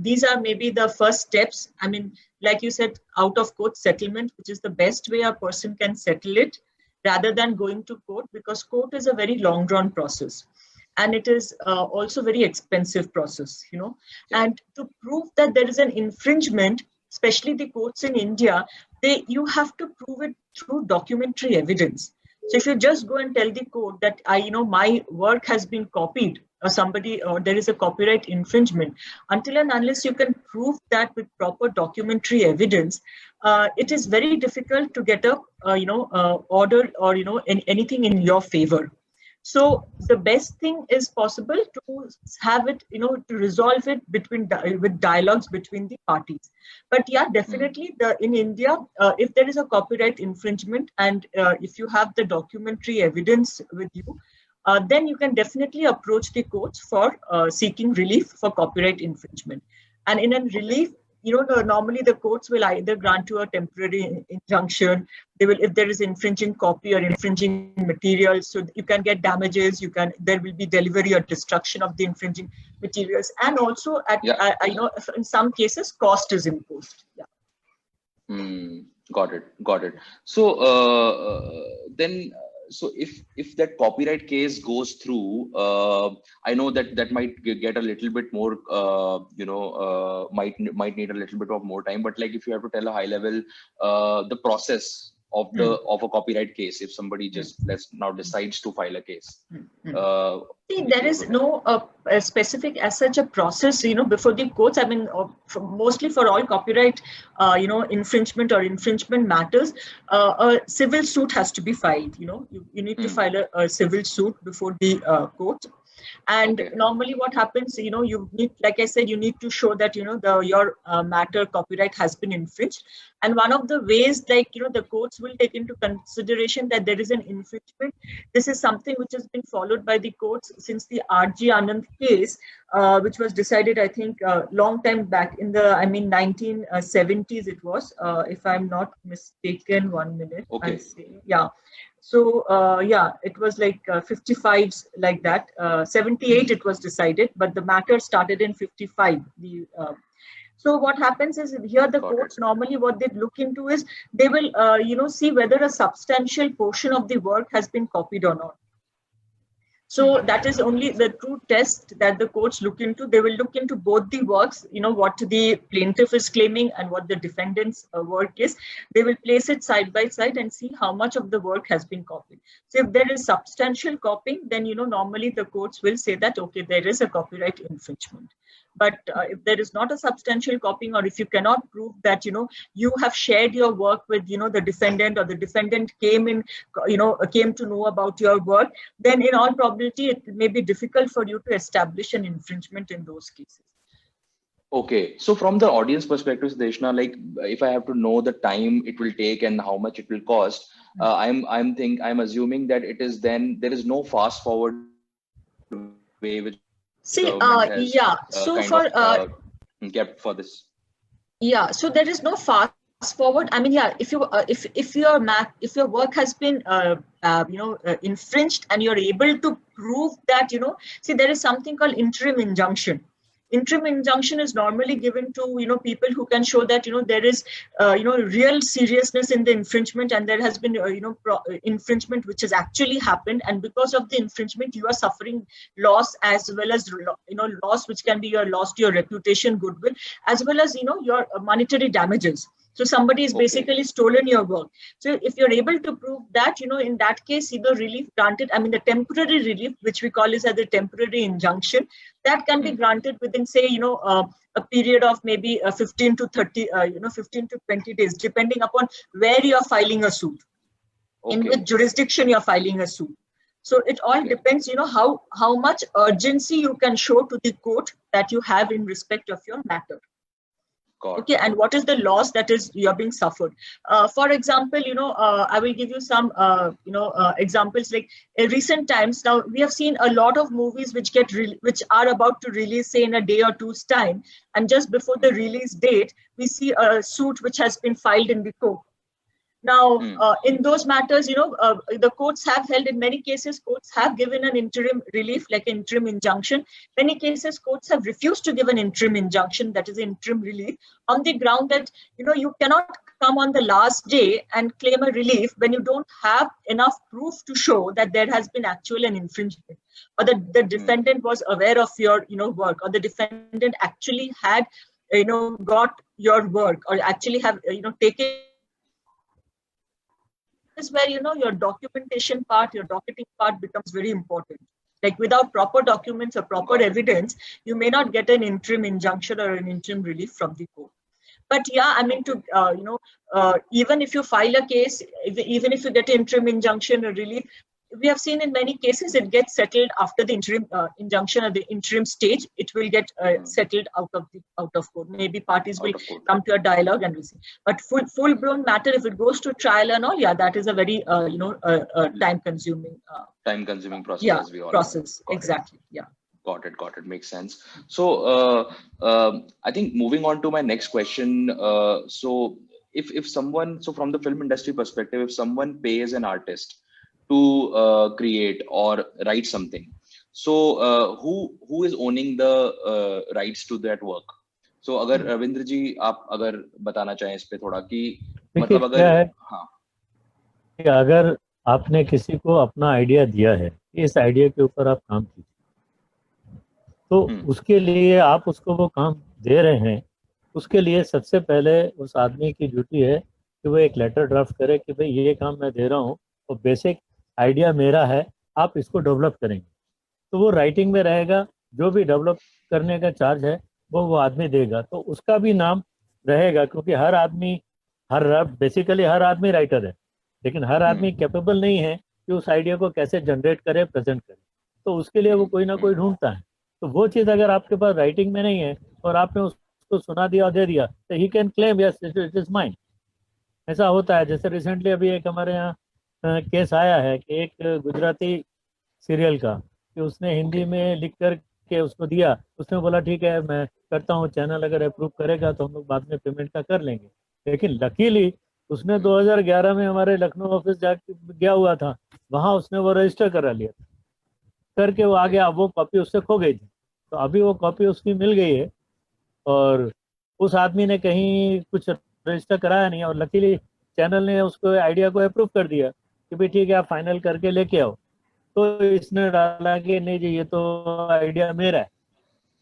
these are maybe the first steps. I mean, like you said, out of court settlement, which is the best way a person can settle it rather than going to court, because court is a very long drawn process. And it is also very expensive process, Yeah. and to prove that there is an infringement, especially the courts in India, you have to prove it through documentary evidence. So if you just go and tell the court that my work has been copied, or there is a copyright infringement, until and unless you can prove that with proper documentary evidence, it is very difficult to get a order or anything in your favor. So the best thing is possible to have it, to resolve it with dialogues between the parties. But yeah, definitely in India, if there is a copyright infringement, and if you have the documentary evidence with you, then you can definitely approach the courts for seeking relief for copyright infringement. And in a relief, normally the courts will either grant you a temporary injunction. They will, if there is infringing copy or infringing material, so you can get damages. There will be delivery or destruction of the infringing materials, and also in some cases, cost is imposed. Yeah. Got it. So then, so if that copyright case goes through, I know that might get a little bit more, might need a little bit of more time. But like, if you have to tell a high level, the process of a copyright case, if somebody just now decides to file a case. See, there is no a specific as such a process, before the courts. I mean, mostly for all copyright, infringement or infringement matters, a civil suit has to be filed. You need to file a civil suit before the court. And normally what happens, you need, like I said, you need to show that, your matter copyright has been infringed. And one of the ways, the courts will take into consideration that there is an infringement. This is something which has been followed by the courts since the R.G. Anand case, which was decided, I think, a long time back in the, 1970s it was, if I'm not mistaken. 1 minute. Okay. Yeah. So, it was like 55s like that. 78 it was decided, but the matter started in 55. So what happens is, here the courts normally what they look into is, they will, see whether a substantial portion of the work has been copied or not. So that is only the true test that the courts look into. They will look into both the works, what the plaintiff is claiming and what the defendant's work is. They will place it side by side and see how much of the work has been copied. So if there is substantial copying, then, normally the courts will say that, okay, there is a copyright infringement. But if there is not a substantial copying, or if you cannot prove that, you have shared your work with, the defendant, or the defendant came to know about your work, then in all probability, it may be difficult for you to establish an infringement in those cases. Okay, so from the audience perspective, Deshna, like if I have to know the time it will take and how much it will cost, I'm assuming that it is then there is no fast forward way which See, government has yeah. So kind of for kept for this. yeah, so there is no fast forward. I mean, yeah, if your work has been infringed and you're able to prove that, see, there is something called interim injunction. Interim injunction is normally given to people who can show that there is real seriousness in the infringement, and there has been infringement which has actually happened, and because of the infringement you are suffering loss, as well as loss which can be your loss to your reputation, goodwill, as well as your monetary damages. So somebody is basically stolen your work. So if you're able to prove that, in that case, either relief granted, I mean, the temporary relief, which we call is as a temporary injunction, that can be granted within, say, a period of maybe 15 to 20 days, depending upon where you're filing a suit, in which jurisdiction you're filing a suit. So it all depends, how much urgency you can show to the court that you have in respect of your matter. Okay, and what is the loss that is you're being suffered? For example, I will give you some examples. Like in recent times, now we have seen a lot of movies which which are about to release, say, in a day or two's time, and just before the release date, we see a suit which has been filed in the court. Now, in those matters, the courts have held, in many cases, courts have given an interim relief, like interim injunction. Many cases, courts have refused to give an interim injunction, that is interim relief, on the ground that, you cannot come on the last day and claim a relief when you don't have enough proof to show that there has been actual an infringement, or that the defendant was aware of your, work, or the defendant actually had, got your work, or actually have, taken. Is where your documentation part, your docketing part becomes very important. Like without proper documents or proper evidence, you may not get an interim injunction or an interim relief from the court. But yeah, I mean, even if you file a case, even if you get an interim injunction or relief, we have seen in many cases it gets settled after the interim injunction or the interim stage. It will get settled out of court. Maybe parties will come to a dialogue and receive. But full blown matter, if it goes to trial and all, yeah, that is a very time consuming process. Yeah, as we all process exactly. Yeah. Got it. Makes sense. So I think moving on to my next question. So if someone, so from the film industry perspective, if someone pays an artist to create or write something, so who is owning the rights to that work? So अगर रविंद्र जी आप अगर बताना चाहें इस पे थोड़ा कि मतलब अगर अगर आपने किसी को अपना आइडिया दिया है, इस आइडिया के ऊपर आप काम कीजिए, तो उसके लिए आप उसको वो काम दे रहे हैं, उसके लिए सबसे पहले उस आदमी की ड्यूटी है कि वो एक लेटर ड्राफ्ट करे कि भाई ये काम मैं दे रहा हूँ और बेसिक आइडिया मेरा है, आप इसको डेवलप करेंगे। तो वो राइटिंग में रहेगा, जो भी डेवलप करने का चार्ज है वो आदमी देगा, तो उसका भी नाम रहेगा, क्योंकि बेसिकली हर आदमी राइटर है, लेकिन हर आदमी कैपेबल नहीं है कि उस आइडिया को कैसे जनरेट करे, प्रेजेंट करे, तो उसके लिए वो कोई ना कोई ढूंढता है। तो वो चीज़ अगर आपके पास राइटिंग में नहीं है और आपने उसको सुना दिया और दे दिया, तो he can claim yes it is mine. ऐसा होता है। जैसे रिसेंटली अभी एक हमारे यहाँ केस आया है कि एक गुजराती सीरियल का, कि उसने हिंदी में लिख कर के उसको दिया, उसने बोला ठीक है मैं करता हूँ, चैनल अगर अप्रूव करेगा तो हम लोग बाद में पेमेंट का कर लेंगे। लेकिन लकीली उसने 2011 में हमारे लखनऊ ऑफिस गया हुआ था, वहाँ उसने वो रजिस्टर करा लिया था, करके वो आ गया, वो कॉपी उससे खो गई थी, तो अभी वो कॉपी उसकी मिल गई है और उस आदमी ने कहीं कुछ रजिस्टर कराया नहीं, और लकीली चैनल ने उसको आइडिया को अप्रूव कर दिया कि भाई ठीक है आप फाइनल करके लेके आओ। तो इसने डाला कि नहीं जी ये तो आइडिया मेरा है,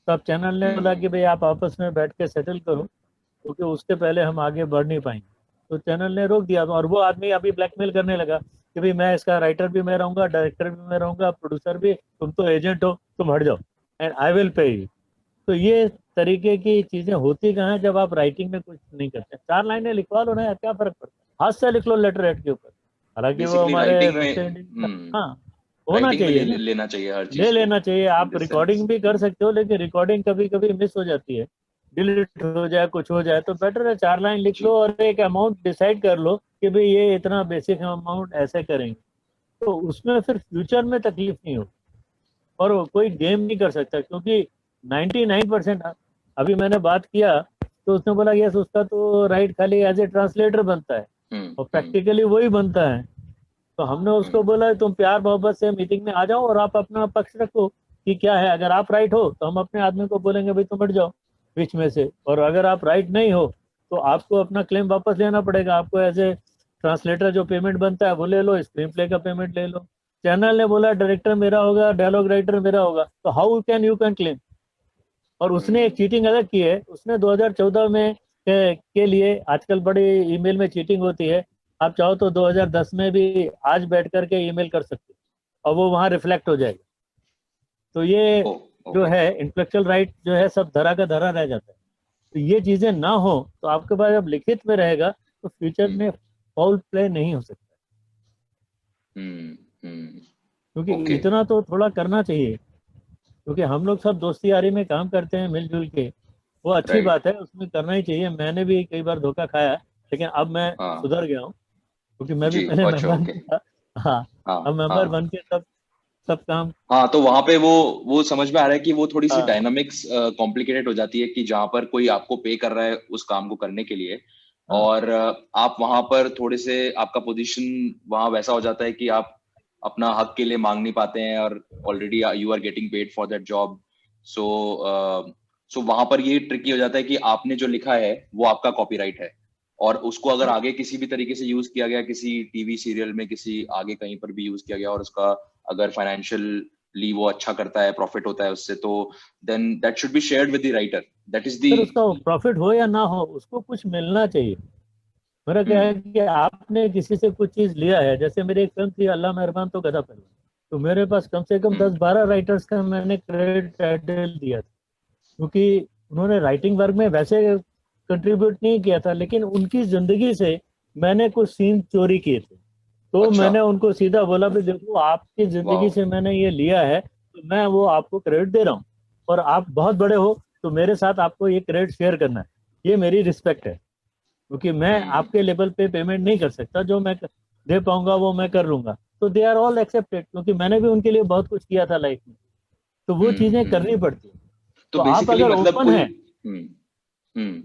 तो अब चैनल ने बोला कि भाई आप आपस में बैठ के सेटल करो, क्योंकि उसके पहले हम आगे बढ़ नहीं पाएंगे। तो चैनल ने रोक दिया, और वो आदमी अभी ब्लैकमेल करने लगा कि भाई मैं इसका राइटर भी मैं रहूंगा, डायरेक्टर भी मैं रहूंगा, प्रोड्यूसर भी, तुम तो एजेंट हो, तुम हट जाओ and I will pay you. तो ये तरीके की चीजें होती कहाँ है जब आप राइटिंग में कुछ नहीं करते। 4 लाइनें लिखवा लो ना, क्या फर्क पड़ता है, हाथ से लिख लो लेटर हेड के ऊपर। हालांकि वो हमारे होना चाहिए, लेना चाहिए हर चीज, ले लेना चाहिए। आप रिकॉर्डिंग भी कर सकते हो, लेकिन रिकॉर्डिंग कभी कभी मिस हो जाती है, डिलीट हो जाए, कुछ हो जाए, तो बेटर है 4 लाइन लिख लो और एक अमाउंट डिसाइड कर लो कि भाई ये इतना बेसिक अमाउंट ऐसे करेंगे, तो उसमें फिर फ्यूचर में तकलीफ नहीं हो और कोई गेम नहीं कर सकता, क्योंकि 99% अभी मैंने बात किया तो उसने बोला यस उसका तो राइट खाली एज ए ट्रांसलेटर बनता है और प्रैक्टिकली वही बनता है। तो हमने उसको बोला तुम प्यार मोहब्बत से मीटिंग में आ जाओ और आप अपना पक्ष रखो कि क्या है, अगर आप राइट हो तो हम अपने आदमी को बोलेंगे भाई तुम हट जाओ बीच में से, और अगर आप राइट नहीं हो तो आपको अपना क्लेम वापस लेना पड़ेगा, आपको एज ए ट्रांसलेटर जो पेमेंट बनता है वो ले लो, स्क्रीन प्ले का पेमेंट ले लो। चैनल ने बोला डायरेक्टर मेरा होगा, डायलॉग राइटर मेरा होगा, तो how can you can claim. और उसने एक चीटिंग अलग की है, उसने 2014 में के लिए, आजकल बड़ी ईमेल में चीटिंग होती है, आप चाहो तो 2010 में भी आज बैठ करके ईमेल कर सकते हो और वो वहाँ रिफ्लेक्ट हो जाएगा। तो ये जो है इंटेलेक्चुअल राइट जो है सब धरा का धरा रह जाता है। तो ये चीजें ना हो तो आपके पास जब लिखित में रहेगा तो फ्यूचर में फाउल प्ले नहीं हो सकता, क्योंकि इतना तो थोड़ा करना चाहिए, क्योंकि हम लोग सब दोस्ती यारी में काम करते हैं मिलजुल के, वो अच्छी बात है, उसमें करना ही चाहिए। मैंने भी कई बार धोखा खाया, लेकिन अब मैं सुधर गया हूँ, क्योंकि मैं भी पहले मेंबर था। हाँ, अब मेंबर बन के सब काम। हाँ, तो वहां पे वो समझ में आ रहा है कि वो थोड़ी सी डायनामिक्स कॉम्प्लिकेटेड हो जाती है कि जहां पर कोई आपको पे कर रहा है उस काम को करने के लिए, और आप वहां पर थोड़े से आपका पोजीशन वहां वैसा हो जाता है कि आप अपना हक के लिए मांग नहीं पाते हैं और already you are getting paid for that job. So वहां पर ये ट्रिकी हो जाता है कि आपने जो लिखा है वो आपका कॉपीराइट है, और उसको अगर आगे किसी भी तरीके से यूज किया गया, किसी टीवी सीरियल में, किसी आगे कहीं पर भी यूज किया गया, और उसका अगर फाइनेंशियली वो अच्छा करता है, प्रॉफिट होता है उससे, तो then that should be shared with the writer. That is the, उसका प्रॉफिट हो या ना हो उसको कुछ मिलना चाहिए। मेरा क्या है कि आपने किसी से कुछ चीज लिया है, जैसे मेरी एक फिल्म थी अल्लाह मेहरबान तो गधा पहलवान, तो मेरे पास कम से कम 10-12 राइटर्स का मैंने क्रेडिट टाइटल दिया था, क्योंकि उन्होंने राइटिंग वर्क में वैसे कंट्रीब्यूट नहीं किया था, लेकिन उनकी जिंदगी से मैंने कुछ सीन चोरी किए थे, तो मैंने उनको सीधा बोला भी देखो आपकी जिंदगी से मैंने ये लिया है, तो मैं वो आपको क्रेडिट दे रहा हूँ, और आप बहुत बड़े हो तो मेरे साथ आपको ये क्रेडिट शेयर करना है, ये मेरी रिस्पेक्ट है, क्योंकि मैं आपके लेवल पे पेमेंट नहीं कर सकता, जो मैं दे पाऊंगा वो मैं कर लूंगा। तो दे आर ऑल एक्सेप्टेड, क्योंकि मैंने भी उनके लिए बहुत कुछ किया था लाइफ में, तो वो चीजें करनी पड़ती है। तो आप अगर मतलब ओपन है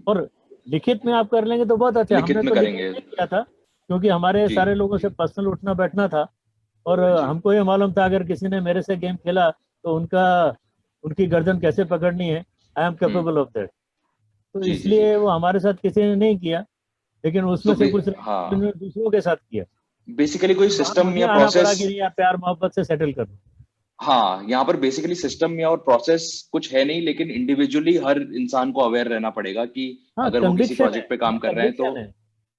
और लिखित में आप कर लेंगे तो बहुत अच्छा। हमने तो लिखित में किया था, क्योंकि हमारे सारे लोगों से पर्सनल उठना बैठना था, और हमको ये मालूम था अगर किसी ने मेरे से गेम खेला तो उनकी गर्दन कैसे पकड़नी है, I am capable of that. तो इसलिए वो हमारे साथ किसी ने नहीं किया, लेकिन उसमें से कुछ दूसरों के साथ किया। बेसिकली कोई सिस्टम या प्रोसेस या प्यार मोहब्बत से सेटल कर दो। हाँ, यहाँ पर बेसिकली सिस्टम या और प्रोसेस कुछ है नहीं, लेकिन इंडिविजुअली हर इंसान को अवेयर रहना पड़ेगा कि अगर वो किसी प्रोजेक्ट पे काम कर रहे हैं तो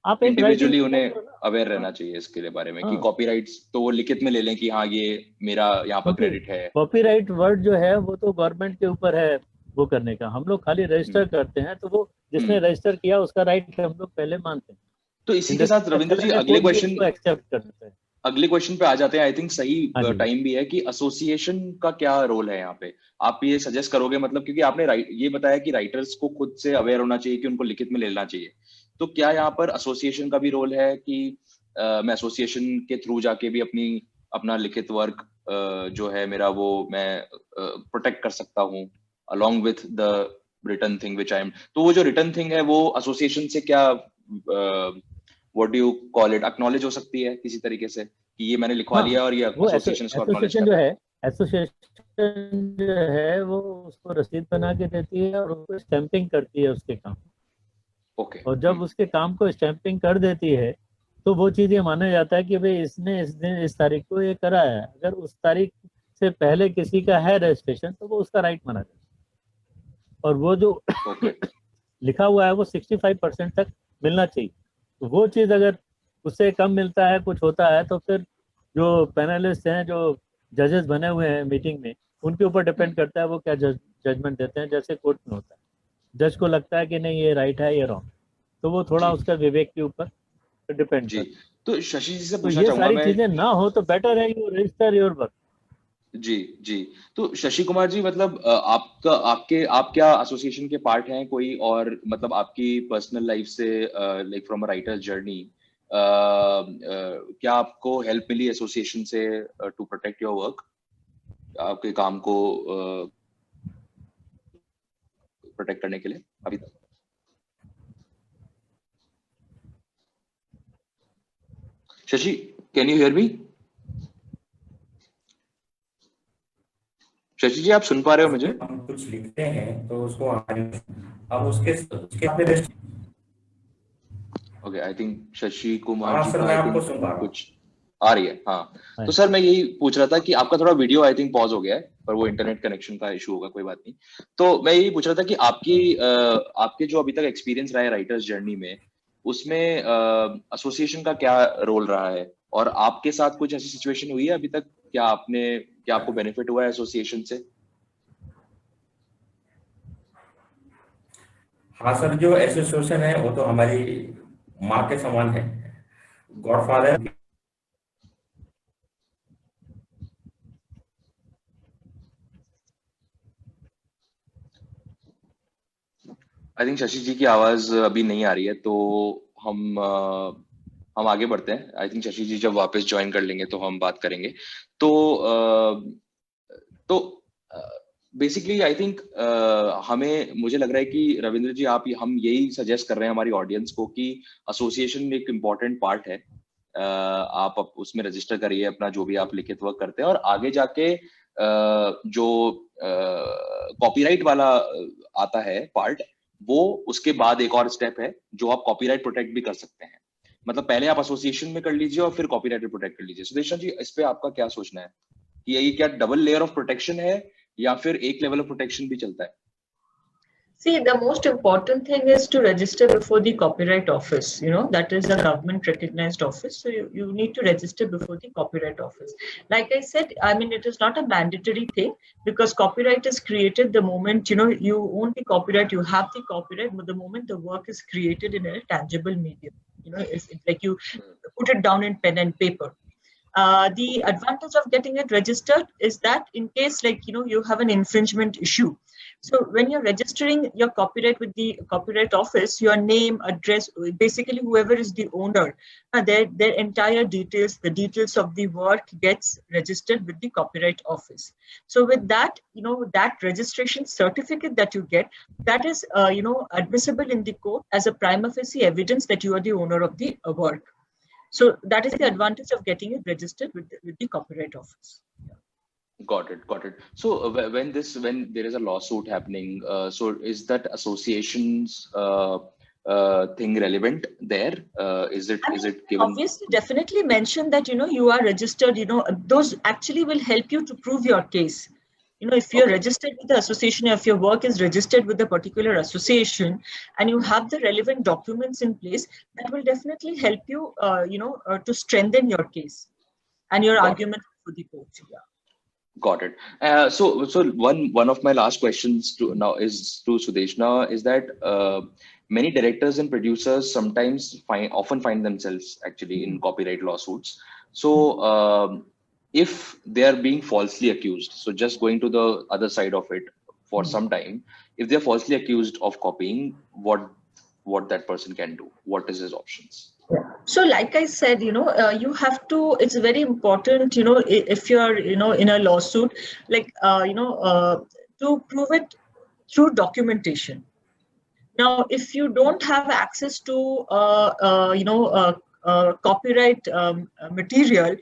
आप इंडिविजुअली उन्हें अवेयर रहना चाहिए इसके लिए बारे में कि कॉपीराइट्स तो वो लिखित में ले लें कि हाँ ये मेरा यहाँ पर क्रेडिट है। कॉपीराइट वर्ड जो है वो तो गवर्नमेंट के ऊपर है वो करने का, हम लोग खाली रजिस्टर करते हैं, तो वो जिसने रजिस्टर किया उसका राइट हम लोग पहले मानते हैं। तो इसी के साथ रविंद्र जी अगले क्वेश्चन पे आ जाते हैं। आई थिंक सही टाइम भी है कि एसोसिएशन का क्या रोल है यहाँ पे, आप ये सजेस्ट करोगे, मतलब क्योंकि आपने ये बताया कि राइटर्स को खुद से अवेयर होना चाहिए कि उनको लिखित में लेना चाहिए, तो क्या यहाँ पर एसोसिएशन का भी रोल है कि मैं एसोसिएशन के थ्रू जाके भी अपना लिखित वर्क जो है मेरा वो मैं प्रोटेक्ट कर सकता हूँ along with the written thing which I am, तो वो जो written thing है वो एसोसिएशन से क्या what do you call it acknowledge हो सकती है किसी तरीके से कि ये मैंने लिखवा लिया और ये एसोसिएशन इसको acknowledge कर रहा है। एसोसिएशन जो है वो उसको रसीद बना के देती है और उसको स्टैंपिंग करती है उसके काम। ओके। और जब उसके काम को स्टैंपिंग कर देती है तो वो चीज ये माना जाता है कि भाई इसने इस दिन इस तारीख को ये करा है। अगर उस तारीख से पहले किसी का है रजिस्ट्रेशन तो वो उसका राइट माना जाता है, और वो जो लिखा हुआ है वो 65% तक मिलना चाहिए। तो वो चीज अगर उससे कम मिलता है, कुछ होता है, तो फिर जो पैनलिस्ट हैं, जो जजेस बने हुए हैं मीटिंग में, उनके ऊपर डिपेंड करता है वो क्या जजमेंट देते हैं। जैसे कोर्ट में होता है, जज को लगता है कि नहीं ये राइट है ये रॉन्ग, तो वो थोड़ा उसका विवेक के ऊपर डिपेंड करता है। तो शशि जी से पूछना चाहूंगा, ये सारी चीजें ना हो तो बेटर है यू रजिस्टर योर वर्क। जी जी। तो शशि कुमार जी, मतलब आप क्या एसोसिएशन के पार्ट हैं कोई, और मतलब आपकी पर्सनल लाइफ से like from a writer journey क्या आपको हेल्प मिली एसोसिएशन से टू प्रोटेक्ट योर वर्क, आपके काम को प्रोटेक्ट करने के लिए अभी तक? Shashi, can you hear me? Shashi ji, आप सुन पा रहे हो मुझे? हम कुछ लिखते हैं तो उसको अब उसके okay, I think Shashi Kumar हाँ जी सर, का मैं आई आपको थिंक सुन पा रहा हूँ। कुछ आ रही है। हाँ, तो सर मैं यही पूछ रहा था कि आपका थोड़ा वीडियो आई थिंक पॉज हो गया है, पर वो इंटरनेट कनेक्शन का इशू होगा, कोई बात नहीं। तो मैं यही पूछ रहा था कि आपके जो अभी तक एक्सपीरियंस रहा है राइटर्स जर्नी में, उसमें एसोसिएशन का क्या रोल रहा है, और आपके साथ कुछ ऐसी सिचुएशन हुई है अभी तक? क्या आपको बेनिफिट हुआ है एसोसिएशन से? हाँ सर, जो एसोसिएशन है वो तो हमारी माँ के समान है, गॉडफादर। आई थिंक शशि जी की आवाज अभी नहीं आ रही है, तो हम आगे बढ़ते हैं। आई थिंक शशि जी जब वापस ज्वाइन कर लेंगे तो हम बात करेंगे। तो तो बेसिकली आई थिंक मुझे लग रहा है कि रविंद्र जी, हम यही सजेस्ट कर रहे हैं हमारी ऑडियंस को कि एसोसिएशन एक इम्पॉर्टेंट पार्ट है। आप उसमें रजिस्टर करिए अपना जो भी आप लिखित वर्क करते हैं, और आगे जाके जो कॉपीराइट वाला आता है पार्ट, वो उसके बाद एक और स्टेप है जो आप कॉपीराइट प्रोटेक्ट भी कर सकते हैं। मतलब पहले आप एसोसिएशन में कर लीजिए और फिर कॉपीराइट प्रोटेक्ट कर लीजिए। सुदेशना जी, इस पे आपका क्या सोचना है कि ये क्या डबल लेयर ऑफ प्रोटेक्शन है, या फिर एक लेवल ऑफ प्रोटेक्शन भी चलता है? See, the most important thing is to register before the Copyright Office. You know, that is a government recognized office. So you need to register before the Copyright Office. Like I said, I mean, it is not a mandatory thing, because copyright is created the moment, you know, you own the copyright, you have the copyright, but the moment the work is created in a tangible medium. You know, if like you put it down in pen and paper. The advantage of getting it registered is that in case, like, you know, you have an infringement issue, so when you're registering your copyright with the Copyright Office, your name, address, basically whoever is the owner, their entire details, the details of the work gets registered with the Copyright Office. So with that, you know, that registration certificate that you get, that is, you know, admissible in the court as a prima facie evidence that you are the owner of the work. So that is the advantage of getting it registered with the Copyright Office. Got it, got it. So when there is a lawsuit happening, so is that association's thing relevant there? Is it given? Obviously, definitely mention that, you know, you are registered. You know, those actually will help you to prove your case. You know, if you're registered with the association, if your work is registered with a particular association, and you have the relevant documents in place, that will definitely help you, you know, to strengthen your case and your argument for the court. Yeah. Got it. So one of my last questions is to Sudeshna, is that many directors and producers sometimes often find themselves actually in copyright lawsuits. So if they are being falsely accused, so just going to the other side of it for some time, if they're falsely accused of copying, what that person can do, what is his options? So like I said, you know, you have to, it's very important, you know, if you're, you know, in a lawsuit, like, you know, to prove it through documentation. Now, if you don't have access to, you know, copyright material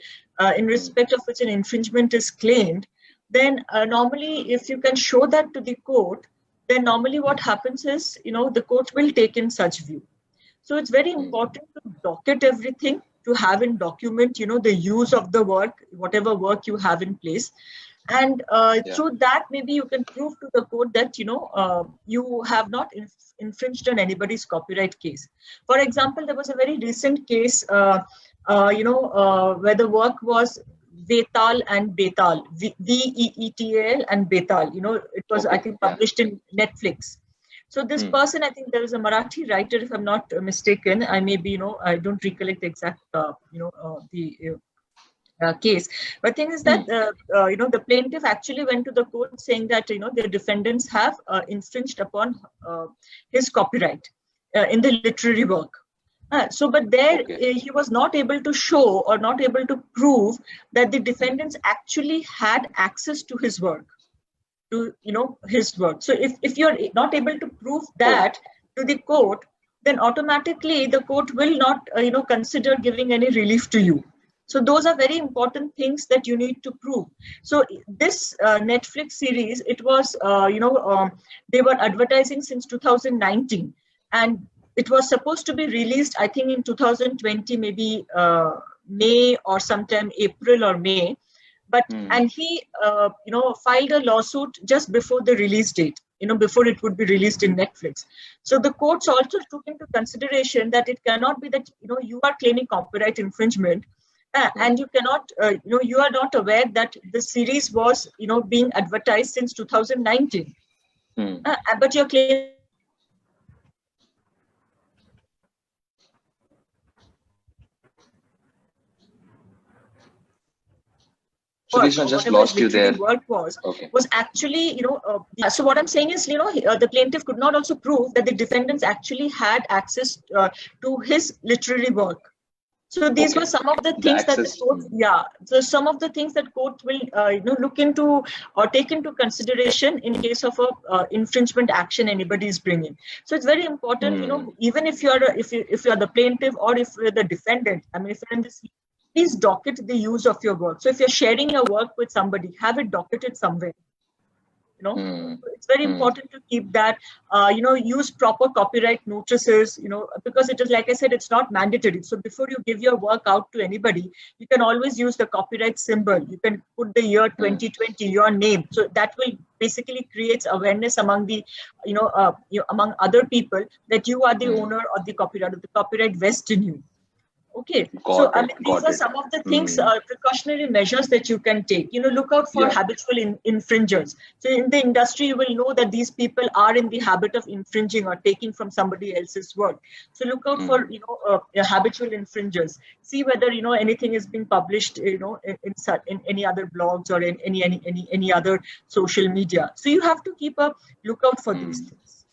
in respect of which an infringement is claimed, then normally if you can show that to the court, then normally what happens is, you know, the court will take in such view. So it's very important to docket everything, to have in document, you know, the use of the work, whatever work you have in place. And through that, maybe you can prove to the court that, you know, you have not infringed on anybody's copyright case. For example, there was a very recent case, you know, where the work was Vetal and Betal, Veetal and Betal. You know, it was, I think, published in Netflix. So this person, I think there is a Marathi writer, if I'm not mistaken. I may be, you know, I don't recollect the exact, you know, the case. But thing is that the plaintiff actually went to the court saying that the defendants have infringed upon his copyright in the literary work. But there he was not able to show or not able to prove that the defendants actually had access to his work, to his work. So if you're not able to prove that to the court, then automatically the court will not consider giving any relief to you. So those are very important things that you need to prove. So this Netflix series, it was they were advertising since 2019, and it was supposed to be released, I think, in 2020, maybe May or sometime April or May. But and he filed a lawsuit just before the release date, before it would be released in Netflix. So the courts also took into consideration that it cannot be that you are claiming copyright infringement, and you cannot you are not aware that the series was being advertised since 2019, but you're claiming. Sudeshna, just lost you there. Work was actually, so what I'm saying is, the plaintiff could not also prove that the defendants actually had access to his literary work. So these were some of the things that the court, so some of the things that court will, look into or take into consideration in case of a infringement action anybody is bringing. So it's very important, even if you're if you're the plaintiff or if you're the defendant, I mean, if you're in this, please docket the use of your work. So if you're sharing your work with somebody, have it docketed somewhere. So it's very important to keep that, use proper copyright notices, because it is, like I said, it's not mandatory. So before you give your work out to anybody, you can always use the copyright symbol. You can put the year 2020, your name. So that will basically creates awareness among the, among other people that you are the owner of the copyright vests in you. Okay, so I mean, these are some of the things, precautionary measures that you can take. Look out for habitual infringers. So in the industry, you will know that these people are in the habit of infringing or taking from somebody else's work. So look out for habitual infringers. See whether anything is being published in any other blogs or in any other social media. So you have to keep a lookout for these things.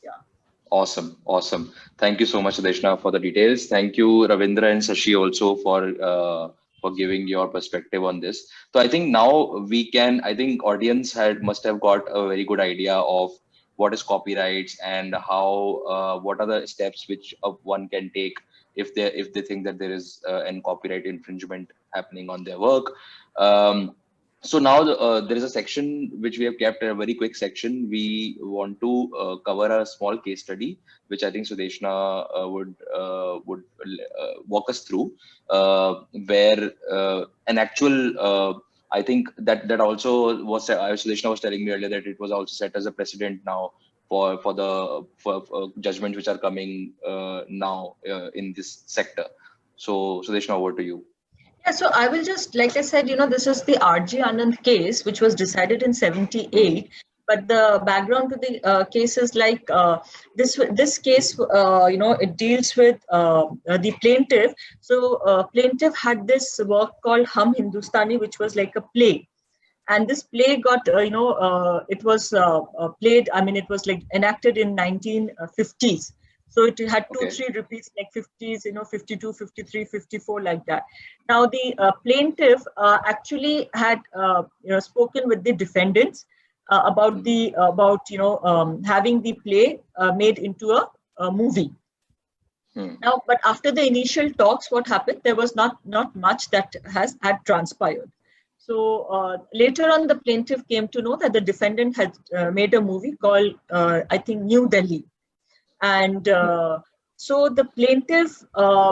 Awesome. Thank you so much, Sudeshna, for the details. Thank you, Ravindra and Sashi, also for giving your perspective on this. So I think now we can, I think audience must have got a very good idea of what is copyrights and how what are the steps which one can take if they think that there is an copyright infringement happening on their work. So now there is a section which we have kept, a very quick section. We want to cover a small case study, which I think Sudeshna would walk us through, where an actual, I think that also was, Sudeshna was telling me earlier that it was also set as a precedent now for judgments which are coming now in this sector. So Sudeshna, over to you. Yeah, so I will just, like I said, this is the R.G. Anand case, which was decided in 1978. But the background to the case is like this case, it deals with the plaintiff. So plaintiff had this work called Hum Hindustani, which was like a play. And this play got, it was played, I mean, it was like enacted in 1950s. So it had 2-3 repeats, like 50s, 52, 53, 54, like that. Now the plaintiff actually had spoken with the defendants about having the play made into a movie. Now, but after the initial talks, what happened? There was not much that had transpired. So later on, the plaintiff came to know that the defendant had made a movie called, I think, New Delhi. And so the plaintiff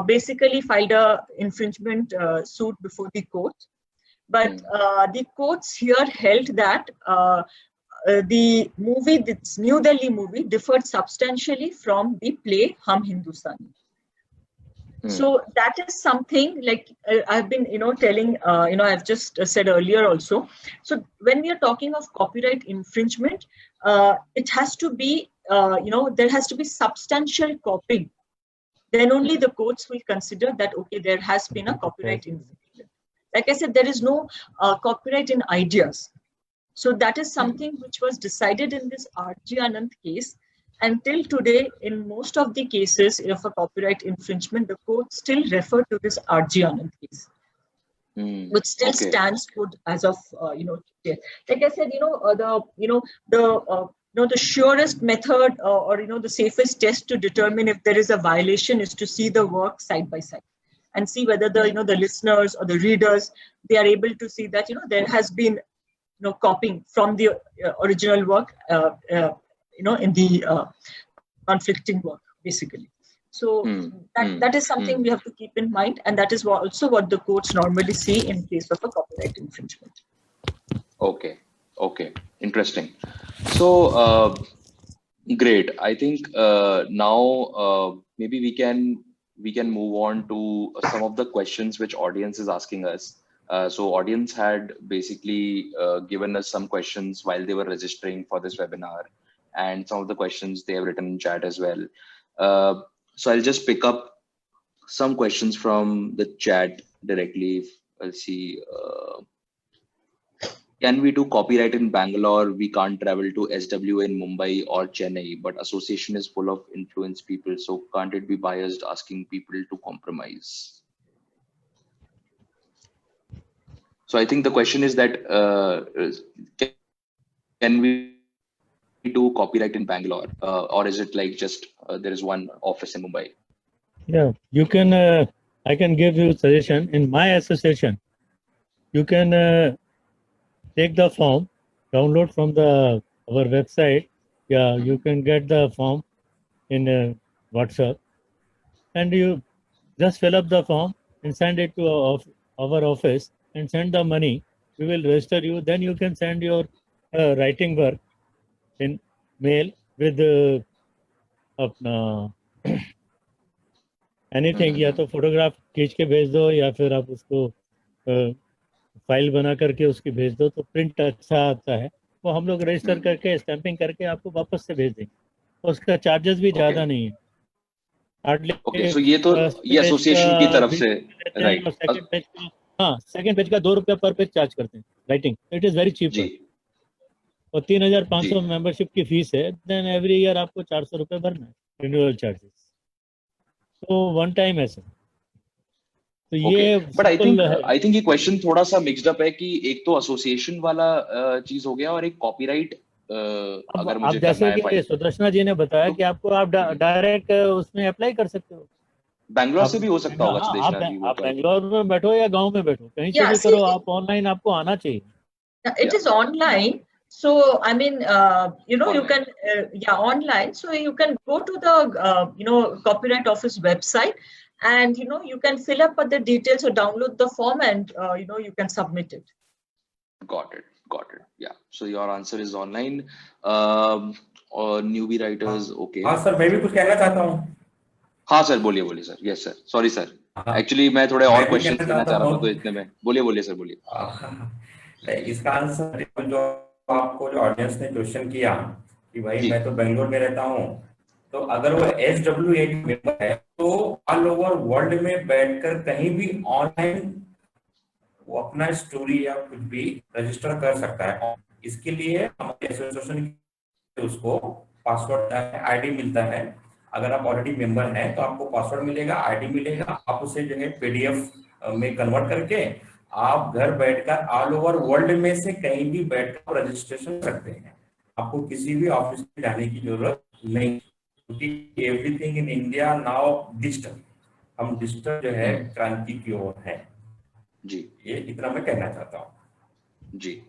basically filed a infringement suit before the court. But the courts here held that the movie, this New Delhi movie, differed substantially from the play Hum Hindustani. So that is something like I've been, telling, I've just said earlier also. So when we are talking of copyright infringement, it has to be, there has to be substantial copying. Then only the courts will consider that, okay, there has been a copyright infringement. Like I said, there is no copyright in ideas. So that is something which was decided in this R.G. Anand case. Until today, in most of the cases of a copyright infringement, the court still refer to this R.G. Anand case, which still stands good as of today. Like I said, the surest method or the safest test to determine if there is a violation is to see the work side by side and see whether the listeners or the readers, they are able to see that there has been copying from the original work in the conflicting work, basically. So that is something we have to keep in mind, and that is also what the courts normally see in case of a copyright infringement. Okay, interesting. So great. I think now maybe we can move on to some of the questions which audience is asking us. So audience had basically given us some questions while they were registering for this webinar, and some of the questions they have written in chat as well. So I'll just pick up some questions from the chat directly. I'll see. Can we do copyright in Bangalore? We can't travel to SW in Mumbai or Chennai, but association is full of influenced people. So can't it be biased asking people to compromise? So I think the question is that can we do copyright in Bangalore, or is it like just there is one office in Mumbai? Yeah, you can. I can give you a suggestion. In my association, you can take the form, download from our website. Yeah, you can get the form in WhatsApp, and you just fill up the form and send it to our office and send the money. We will register you. Then you can send your writing work in mail with अपना anything, या तो photograph खींच के भेज दो या फिर आप उसको फाइल बना करके उसकी भेज दो, तो प्रिंट अच्छा आता है, वो हम लोग रजिस्टर करके स्टैंपिंग करके आपको वापस से भेज देंगे. उसका चार्जेस भी ज़्यादा नहीं है. ओके, सो ये तो ये एसोसिएशन की तरफ से, राइट? सेकंड पेज का, हाँ, सेकंड पेज का 2 रुपया पर पेज चार्ज करते हैं writing. It is very cheap. और 3,500 मेंबरशिप की फीस है. देन एवरी ईयर आपको 400 रुपये भरना है रिन्यूअल चार्जेस. तो वन टाइम ऐसे. तो ये बट आई थिंक ये क्वेश्चन थोड़ा सा मिक्स्ड अप है कि एक तो एसोसिएशन वाला चीज हो गया और एक कॉपीराइट अगर मुझे करना है. जैसे सुदर्शना जी ने बताया कि आपको आप डायरेक्ट उसमें अप्लाई कर सकते हो. बैंगलोर से भी हो सकता होगा सुदर्शना जी. आप बैंगलोर में बैठो या गांव में बैठो, कहीं से भी करो, आप ऑनलाइन आपको आना चाहिए. It is online. So, I mean, you can, online. So you can go to the, Copyright Office website, and, you can fill up the details or download the form, and, you can submit it. Got it. Yeah. So your answer is online. Or newbie writers, okay. हाँ sir, मैं भी कुछ कहना चाहता हूँ. हाँ sir, बोलिए sir. Yes sir, sorry sir. Actually मैं थोड़े और क्वेश्चन लेना चाह रहा था, तो इतने में बोलिए सर, बोलिए. इसका आंसर जो आपको जो ऑडियंस ने क्वेश्चन किया कि भाई मैं तो बेंगलोर में रहता हूँ, तो अगर वो SW8 मेंबर है तो ऑल ओवर वर्ल्ड में बैठकर कहीं भी ऑनलाइन वो अपना स्टोरी या कुछ भी रजिस्टर कर सकता है. इसके लिए हमारे एसोसिएशन उसको पासवर्ड आईडी मिलता है. अगर आप ऑलरेडी मेंबर हैं तो आपको पासवर्ड मिलेगा, आईडी मिलेगा. आप उसे जो है PDF में कन्वर्ट करके आप घर बैठकर ऑल ओवर वर्ल्ड में से कहीं भी बैठकर रजिस्ट्रेशन कर सकते हैं. आपको किसी भी ऑफिस में जाने की जरूरत नहीं, क्योंकि everything in India now digital. हम डिजिटल जो है क्रांति की ओर है जी. ये इतना मैं कहना चाहता हूँ. जी.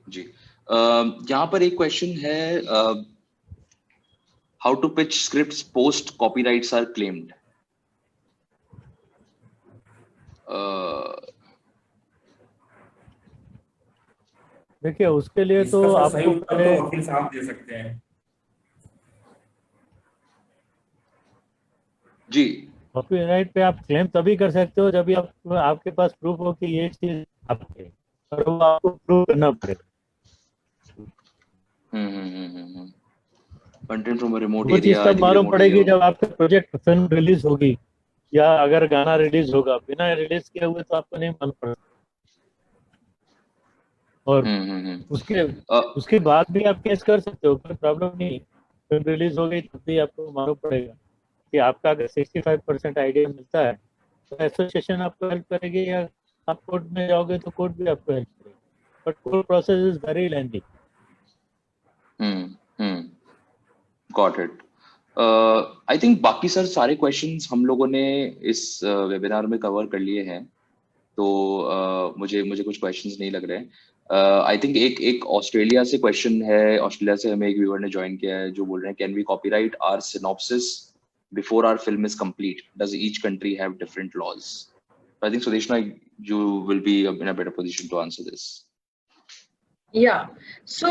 यहाँ पर एक क्वेश्चन है, how to pitch scripts post copyrights are claimed. देखिए, उसके लिए तो आपको वकील साहब दे सकते हैं. जी. कॉपीराइट पे आप क्लेम तभी कर सकते हो जब आपके पास प्रूफ हो कि ये चीज आपके, और वो आपको प्रूव करना पड़ेगा. कंटेंट फ्रॉम रिमोट एरिया, वो चीज तब मालूम पड़ेगी जब आपका प्रोजेक्ट फिल्म रिलीज होगी, या अगर गाना रिलीज होगा. बिना रिलीज किए हुए तो आपको नहीं मालूम पड़ेगा. और हम्म। उसके Uh, उसके बाद भी आप केस कर सकते हो, कोई प्रॉब्लम नहीं। फिल्म रिलीज हो गई तब भी आपको मालूम पड़ेगा कि आपका अगर 65% आइडिया मिलता है तो एसोसिएशन आपको हेल्प करेगी, या आप कोर्ट में जाओगे तो कोर्ट भी आपको हेल्प करेगी, but court process is very lengthy. Hmm. Got it. I think बाकी सर सारे क्वेश्चंस हम लोगों ने इस वेबिनार में कवर कर लिए हैं, तो मुझे मुझे कुछ क्वेश्चंस नहीं लग रहे। आई थिंक एक एक ऑस्ट्रेलिया से क्वेश्चन है, ऑस्ट्रेलिया से हमें एक व्यूअर ने ज्वाइन किया है जो बोल रहे हैं, can we copyright our synopsis before our film is complete, does each country have different laws? I think Sudeshna, you will be in a better position to answer this. Yeah, so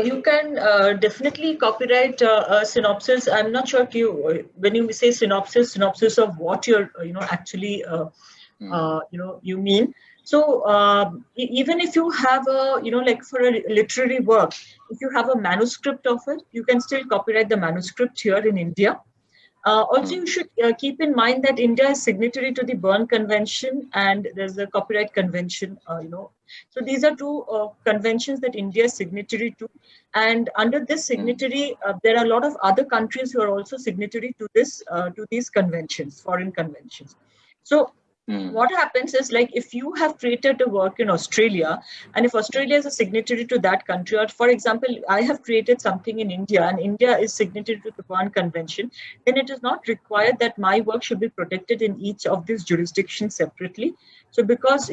you can definitely copyright a synopsis. I'm not sure if when you say synopsis of what you're actually you mean. So even if you have a like for a literary work, if you have a manuscript of it, you can still copyright the manuscript here in India. Also, you should keep in mind that India is signatory to the Berne Convention, and there's a Copyright Convention. So these are two conventions that India is signatory to, and under this signatory, there are a lot of other countries who are also signatory to this to these conventions, foreign conventions. So what happens is, like, if you have created a work in Australia, and if Australia is a signatory to that country, or for example, I have created something in India and India is signatory to the Berne Convention, then it is not required that my work should be protected in each of these jurisdictions separately. So because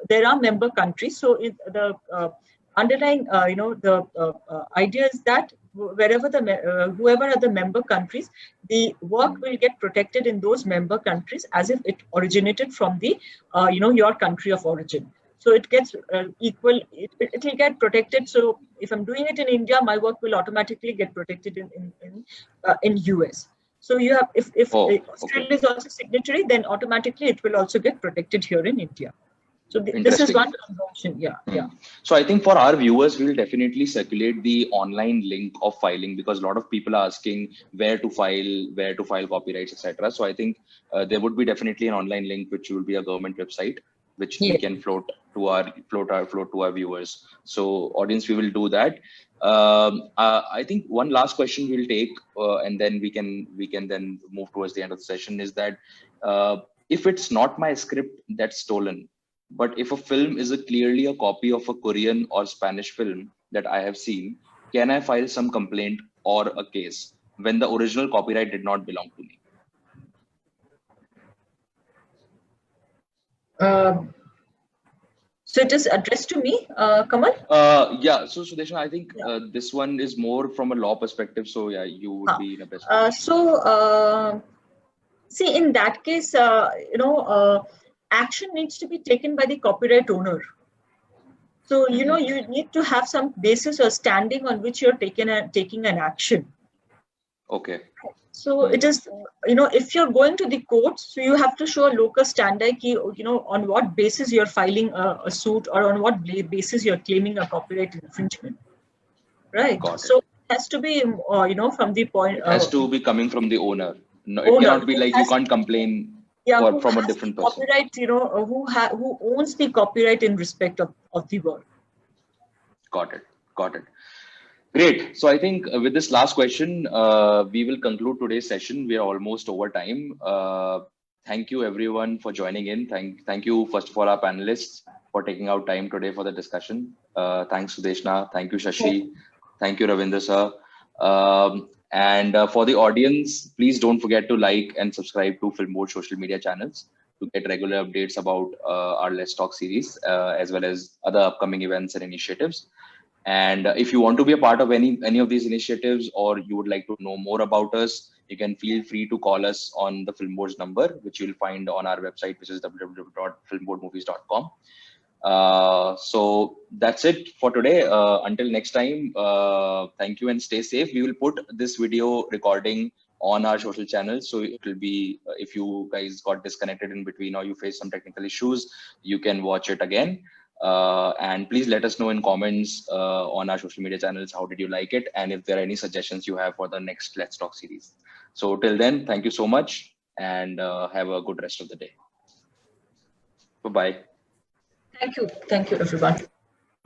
there are member countries, so the underlying idea is that wherever whoever are the member countries, the work will get protected in those member countries as if it originated from the your country of origin. So it gets equal, it will get protected. So if I'm doing it in India, my work will automatically get protected in US. So you have, if Australia is also signatory, then automatically it will also get protected here in India. So this is one convention. Yeah. So I think for our viewers, we'll definitely circulate the online link of filing, because a lot of people are asking where to file copyrights, etc. So I think there would be definitely an online link, which will be a government website, which we can float to our viewers. So audience, we will do that. I think one last question we'll take, and then we can then move towards the end of the session, is that if it's not my script that's stolen, but if a film is clearly a copy of a Korean or Spanish film that I have seen, can I file some complaint or a case when the original copyright did not belong to me? So it is addressed to me, Kamal? Yeah, so Sudeshna, I think this one is more from a law perspective. So yeah, you would be in a best position. See, in that case, action needs to be taken by the copyright owner. So, you need to have some basis or standing on which you're taking an action. Okay. So it is, if you're going to the courts, so you have to show a locus standi, on what basis you're filing a suit, or on what basis you're claiming a copyright infringement. Right. So it has to be, from the point. It has to be coming from the owner. No, it cannot be like you can't complain from a different person. Copyright, who owns the copyright in respect of the work. Got it. Great. So I think with this last question, we will conclude today's session. We are almost over time. Thank you everyone for joining in. Thank you first of all our panelists for taking out time today for the discussion. Thanks Sudeshna. Thank you Shashi. Thank you Ravinder sir. And for the audience, please don't forget to like and subscribe to Filmboard social media channels to get regular updates about our Let's Talk series, as well as other upcoming events and initiatives. And if you want to be a part of any of these initiatives, or you would like to know more about us, you can feel free to call us on the Filmboard's number, which you'll find on our website, which is www.filmboardmovies.com. So that's it for today. Until next time, thank you and stay safe. We will put this video recording on our social channels, so it will be, if you guys got disconnected in between or you face some technical issues, you can watch it again. And please let us know in comments on our social media channels, how did you like it, and if there are any suggestions you have for the next Let's Talk series. So till then, thank you so much, and have a good rest of the day. Bye-bye. Thank you, everyone.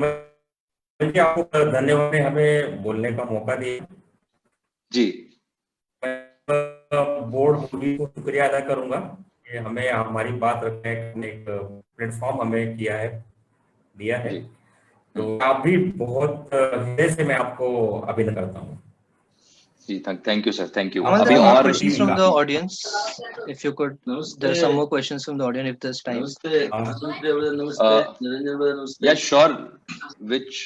मुझे आपको धन्यवाद है हमें बोलने का मौका दिया जी board movie को शुक्रिया अदा करूंगा कि हमें हमारी बात रखने का एक प्लेटफॉर्म हमें दिया है जी तो आप भी बहुत हृदय से मैं आपको अभिनंदन करता हूँ जी thank you sir thank you Aman, अभी there are more और questions from the audience. If you could, there are some more questions from the audience if there's time. yeah sure which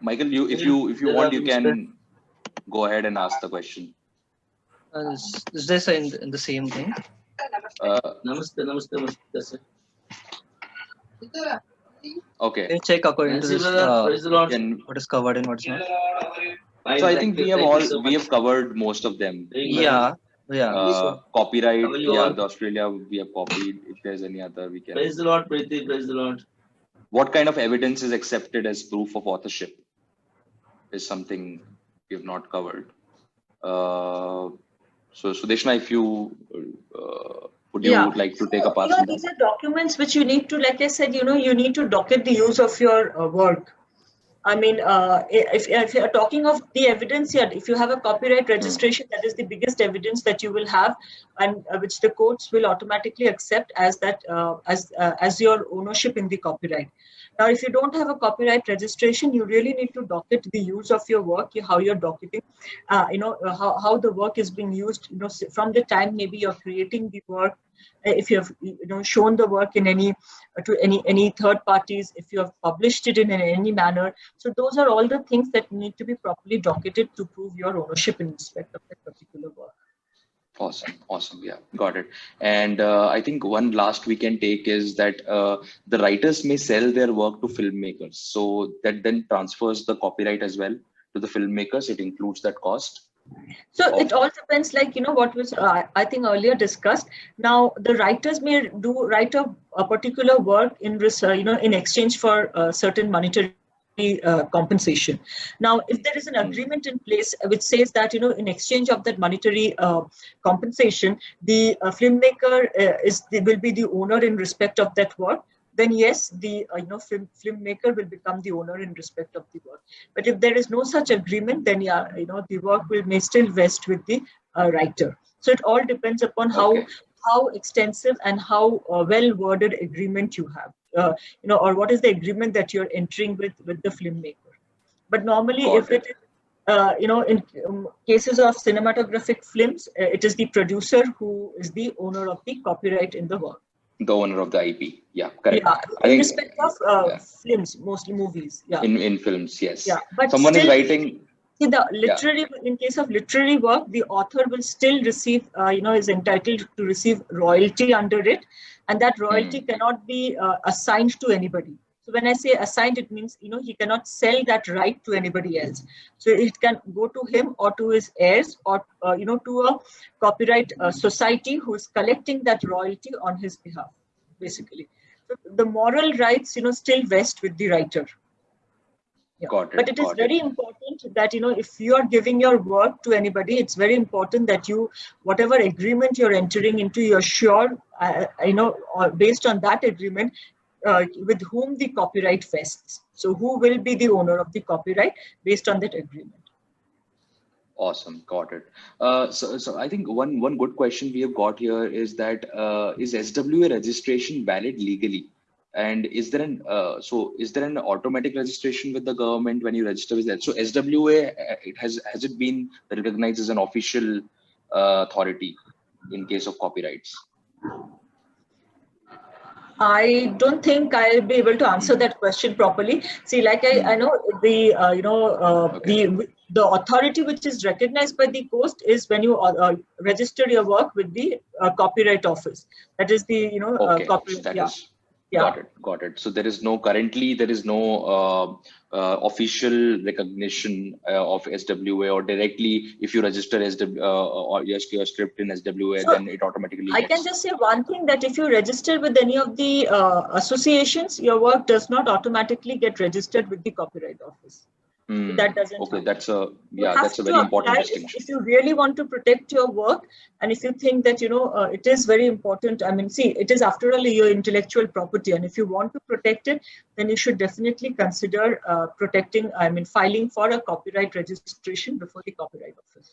Michael you if you want you can go ahead and ask the question. Is this in the same thing? Namaste. Okay. Can you check according to this, what is covered and what's not? So I think we have covered most of them. Yeah. Copyright, the Australia we have copied. If there's any other, we can. Praise the Lord, Preeti. Praise the Lord. What kind of evidence is accepted as proof of authorship is something we have not covered. So Sudeshna, if you would you like to take a pass on these that? are documents which you need to, like I said, you need to docket the use of your work. I mean, if you're talking of the evidence, if you have a copyright registration, that is the biggest evidence that you will have, and which the courts will automatically accept as that as your ownership in the copyright. Now, if you don't have a copyright registration, you really need to docket the use of your work, how you're docketing, how the work is being used, from the time maybe you're creating the work, if you have shown the work in any third parties, if you have published it in any manner. So those are all the things that need to be properly docketed to prove your ownership in respect of that particular work. Awesome. Yeah, got it. And I think one last we can take is that the writers may sell their work to filmmakers. So that then transfers the copyright as well to the filmmakers. It includes that cost. So it all depends, like, what was I think earlier discussed. Now, the writers may write a particular work in in exchange for certain monetary compensation. Now, if there is an agreement in place which says that in exchange of that monetary compensation, the filmmaker will be the owner in respect of that work, then yes, the filmmaker will become the owner in respect of the work. But if there is no such agreement, then the work may still vest with the writer. So it all depends upon how extensive and how well worded agreement you have, or what is the agreement that you're entering with the filmmaker. But normally, if it is, in cases of cinematographic films, it is the producer who is the owner of the copyright in the work. The owner of the IP. Yeah, correct. Yeah, in respect of films, mostly movies. Yeah. In films, yes. Yeah, but someone still, is writing. See, the literary, in case of literary work, the author will still receive, is entitled to receive royalty under it, and that royalty cannot be assigned to anybody. So when I say assigned, it means, he cannot sell that right to anybody else. So it can go to him or to his heirs or, to a copyright society who is collecting that royalty on his behalf, basically. So the moral rights, still vest with the writer. Yeah. Got it, but it is very important that, if you are giving your work to anybody, it's very important that whatever agreement you're entering into, you're sure, based on that agreement, with whom the copyright vests. So who will be the owner of the copyright based on that agreement. Awesome, got it. So I think one good question we have got here is that is SWA registration valid legally? And is there an automatic registration with the government when you register with that? So SWA, has it been recognized as an official authority in case of copyrights? I don't think I'll be able to answer that question properly. See, like I know the authority which is recognized by the coast is when you register your work with the Copyright Office. That is the copyright. Got it. So currently there is no official recognition of SWA, or directly if you register or your script in SWA, then it automatically I can just say one thing, that if you register with any of the associations, your work does not automatically get registered with the Copyright Office. That doesn't okay, happen. that's a You have that's a to very important apply distinction. if you really want to protect your work, and if you think that it is very important. I mean, see, it is after all your intellectual property, and if you want to protect it, then you should definitely consider filing for a copyright registration before the Copyright Office.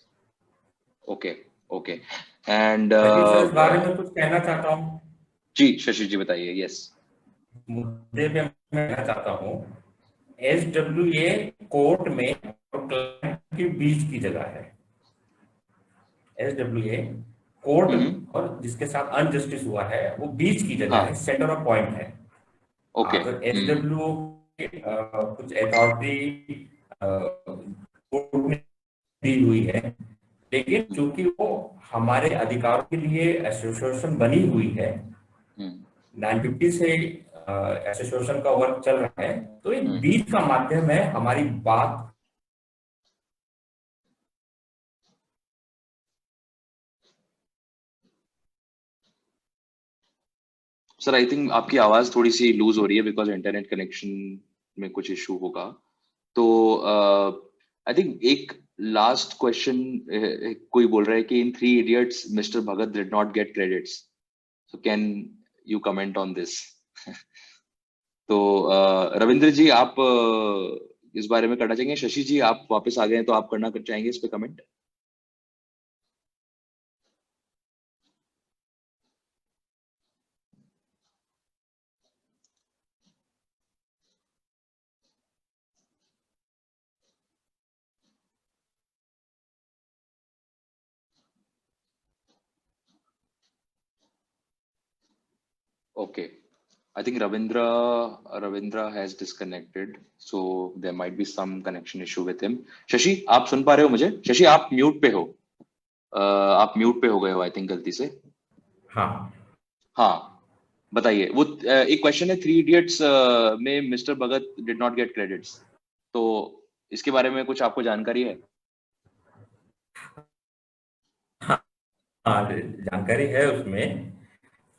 Okay, okay, and Shashi sir इस बारे में कुछ कहना चाहता हूँ। जी शशि जी बताइए। Yes, मुद्दे पे मैं कहना चाहता हूँ, SWA कोर्ट में और क्लाइंट के बीच की जगह है। SWA कोर्ट और जिसके साथ अनजस्टिस हुआ है वो बीच की जगह है, सेंटर ऑफ पॉइंट है। ओके, अगर SWO कुछ अथॉरिटी कोर्ट में दी हुई है, लेकिन चूंकि वो हमारे अधिकारों के लिए एसोसिएशन बनी हुई है, 950 से एसोसिएशन का वर्क चल रहा है, तो एक बीच का माध्यम है हमारी बात। सर आई थिंक आपकी आवाज थोड़ी सी लूज हो रही है बिकॉज इंटरनेट कनेक्शन में कुछ इशू होगा। तो आई थिंक एक लास्ट क्वेश्चन कोई बोल रहा है कि इन 3 idiots mister Bhagat did not gate credits, so can you comment on this? तो रविंद्र जी आप इस बारे में करना चाहेंगे? शशि जी आप वापस आ गए हैं तो आप करना चाहेंगे इस पे comment? Okay, I think Ravindra has disconnected, so there might be some connection issue with him. Shashi आप सुन पा रहे हो मुझे? शशि आप म्यूट पे हो, आप म्यूट पे हो गए हो आई थिंक गलती से। हाँ बताइए। वो एक क्वेश्चन है 3 इडियट्स में mister Bhagat did not gate credits, तो इसके बारे में कुछ आपको जानकारी है? हाँ जानकारी है उसमें।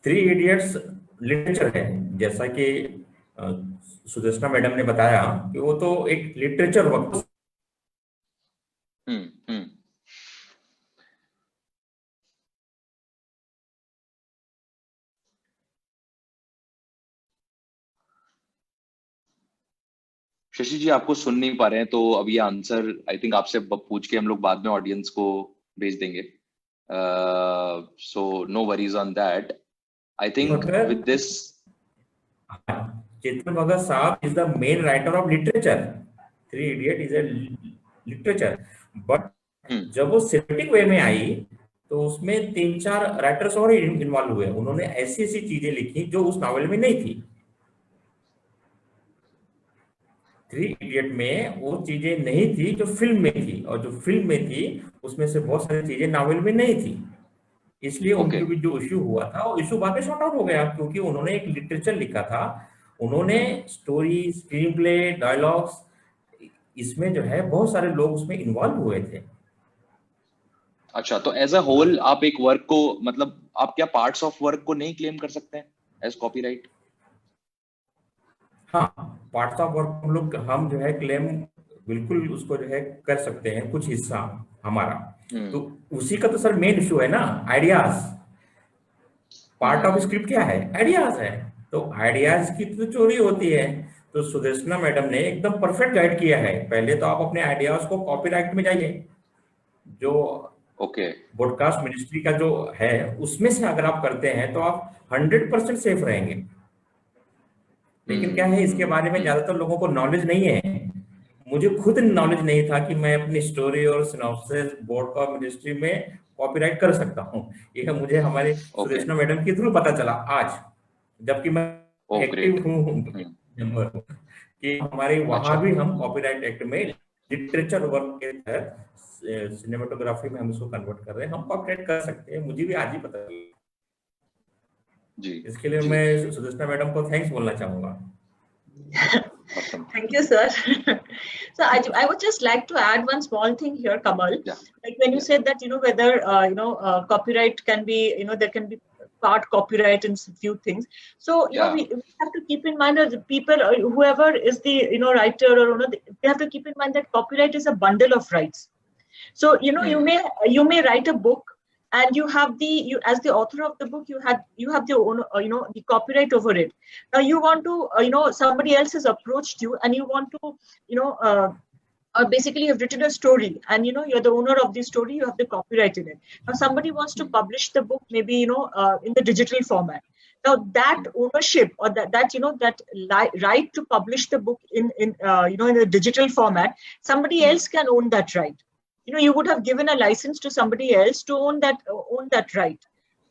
3 इडियट्स लिटरेचर है, जैसा कि सुदेशना मैडम ने बताया कि वो तो एक लिटरेचर वर्क। शशि जी आपको सुन नहीं पा रहे हैं, तो अब ये आंसर आई थिंक आपसे पूछ के हम लोग बाद में ऑडियंस को भेज देंगे। So no worries on that. I think with this Chetan Bhagat साहब is the main writer of literature. 3 idiot is a literature, but जब वो सिनेमैटिक वे में आई तो उसमें 3-4 राइटर्स और इन्वॉल्व हुए। उन्होंने ऐसी ऐसी चीजें लिखी जो उस नॉवेल में नहीं थी। 3 इडियट में वो चीजें नहीं थी जो फिल्म में थी, और जो फिल्म में थी उसमें से बहुत सारी चीजें नॉवेल में नहीं थी। इसलिए उनके बीच जो इश्यू हुआ था वो इश्यू बाद में सॉर्ट आउट हो गया, क्योंकि उन्होंने एक लिटरेचर लिखा था। उन्होंने स्टोरी, स्क्रीन प्ले, डायलॉग्स, इसमें जो है बहुत सारे लोग उसमें इन्वॉल्व हुए थे। अच्छा, तो एज अ होल आप एक वर्क को, मतलब आप क्या पार्ट्स ऑफ वर्क को नहीं क्लेम कर सकते हैं एज कॉपीराइट? हाँ, पार्ट्स ऑफ वर्क हम जो है क्लेम बिल्कुल उसको जो है कर सकते हैं, कुछ हिस्सा हमारा। तो उसी का तो सर मेन इश्यू है ना, आइडियाज। पार्ट ऑफ स्क्रिप्ट क्या है? आइडियाज है। तो आइडियाज की तो चोरी होती है। तो सुदेशना मैडम ने एकदम परफेक्ट गाइड किया है। पहले तो आप अपने आइडियाज को कॉपीराइट में जाइए, जो ब्रॉडकास्ट मिनिस्ट्री का जो है उसमें से अगर आप करते हैं तो आप 100% सेफ रहेंगे। लेकिन क्या है, इसके बारे में ज्यादातर लोगों को नॉलेज नहीं है। मुझे खुद नॉलेज नहीं था कि मैं अपनी स्टोरी और सिनॉप्सिस ब्रॉडकास्ट मिनिस्ट्री में कॉपीराइट कर सकता हूँ। यह मुझे हमारे सुदेशना मैडम के थ्रू पता चला आज, जबकि मैं एक्टिव हूँ कि हमारे वहां भी हम कॉपीराइट एक्ट में लिटरेचर वर्क के तहत सिनेमेटोग्राफी में हम इसको कन्वर्ट कर रहे हैं। हम कॉपीराइट कर सकते हैं, मुझे भी आज ही पता चला जी। इसके लिए मैं सुदेशना मैडम को थैंक्स बोलना चाहूंगा। Thank you, sir. So I would just like to add one small thing here, Kamal. Like when you said that, whether, copyright can be, there can be part copyright and few things. So we have to keep in mind that the people, whoever is the writer or owner, they have to keep in mind that copyright is a bundle of rights. So you may write a book, and you have as the author of the book, you have the own, the copyright over it. Now you want to somebody else has approached you, and you want to basically you've written a story, and you're the owner of the story, you have the copyright in it. Now somebody wants to publish the book, maybe in the digital format. Now that ownership, or that right to publish the book in a digital format, somebody else can own that right. You would have given a license to somebody else to own that right.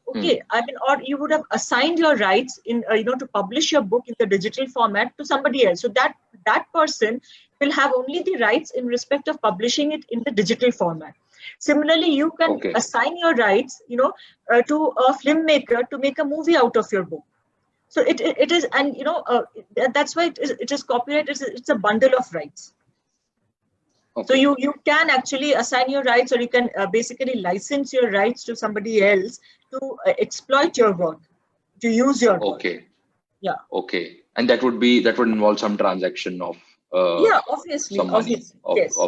Okay, I mean, or you would have assigned your rights in to publish your book in the digital format to somebody else. So that person will have only the rights in respect of publishing it in the digital format. Similarly, you can assign your rights, to a filmmaker to make a movie out of your book. So it is, and that's why it is copyright. It's a bundle of rights. So you can actually assign your rights, or you can basically license your rights to somebody else to exploit your work, to use your work. Yeah. Okay. And that would involve some transaction of obviously, some money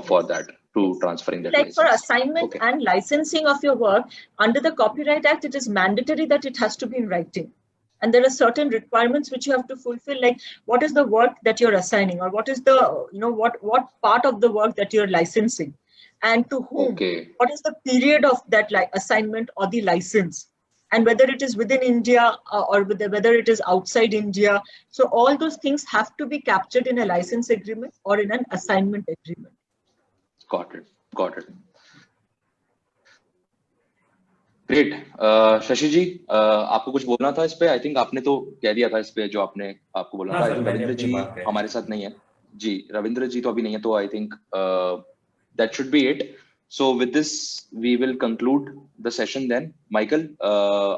for that, to transferring that. Like license. For assignment and licensing of your work under the Copyright Act, it is mandatory that it has to be in writing. And there are certain requirements which you have to fulfill, like what is the work that you're assigning, or what is the, what part of the work that you're licensing, and to whom, what is the period of that assignment or the license, and whether it is within India or whether it is outside India. So all those things have to be captured in a license agreement or in an assignment agreement. Got it. Great. Shashi ji, आपको कुछ बोलना था इस पे? I think आपने तो कह दिया था इस पे जो आपको बोलना था. रविंद्र जी हमारे साथ नहीं है जी. रविंद्र जी तो अभी नहीं है, तो I think that should be it. So with this we will conclude the session then. Michael,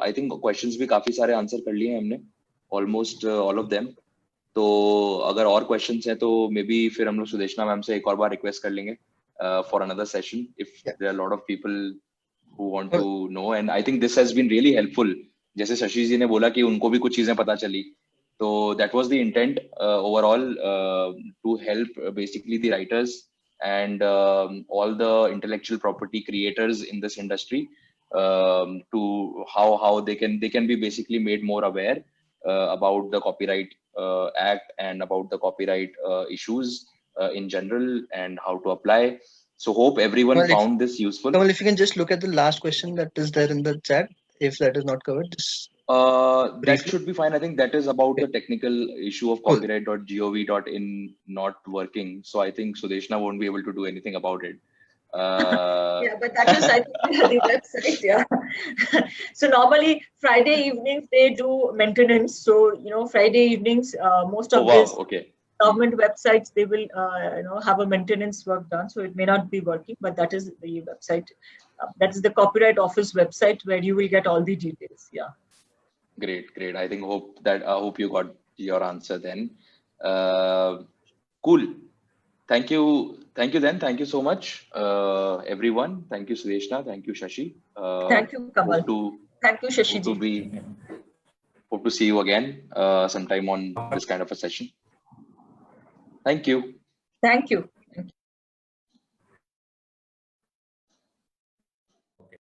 I think questions भी काफी सारे आंसर कर लिए हैं हमने, ऑलमोस्ट ऑल ऑफ देम. तो अगर और क्वेश्चंस हैं तो मे बी फिर हम लोग सुदेशना मैम से एक और बार रिक्वेस्ट कर लेंगे for another session, if there are lot of people who want to know. And I think this has been really helpful. जैसे शशि जी ने बोला कि उनको भी कुछ चीजें पता चली, तो that was the intent overall, to help basically the writers and all the intellectual property creators in this industry, to how they can be basically made more aware about the Copyright Act and about the copyright issues in general, and how to apply. So hope everyone found this useful. Kamal, if you can just look at the last question that is there in the chat, if that is not covered, that should be fine. I think that is about the technical issue of copyright.gov.in not working. So I think Sudeshna won't be able to do anything about it. But that is, I think, the website. Yeah. So normally Friday evenings they do maintenance. So Friday evenings, most of this. Government websites, they will have a maintenance work done, so it may not be working, but that is the website, that is the Copyright Office website, where you will get all the details. Great. I think hope you got your answer then. Cool. Thank you then. Thank you so much, everyone. Thank you, Sudeshna. Thank you, Shashi. Thank you, Kamal. Thank you, Shashi ji. Hope to see you again sometime on this kind of a session. Thank you. Thank you.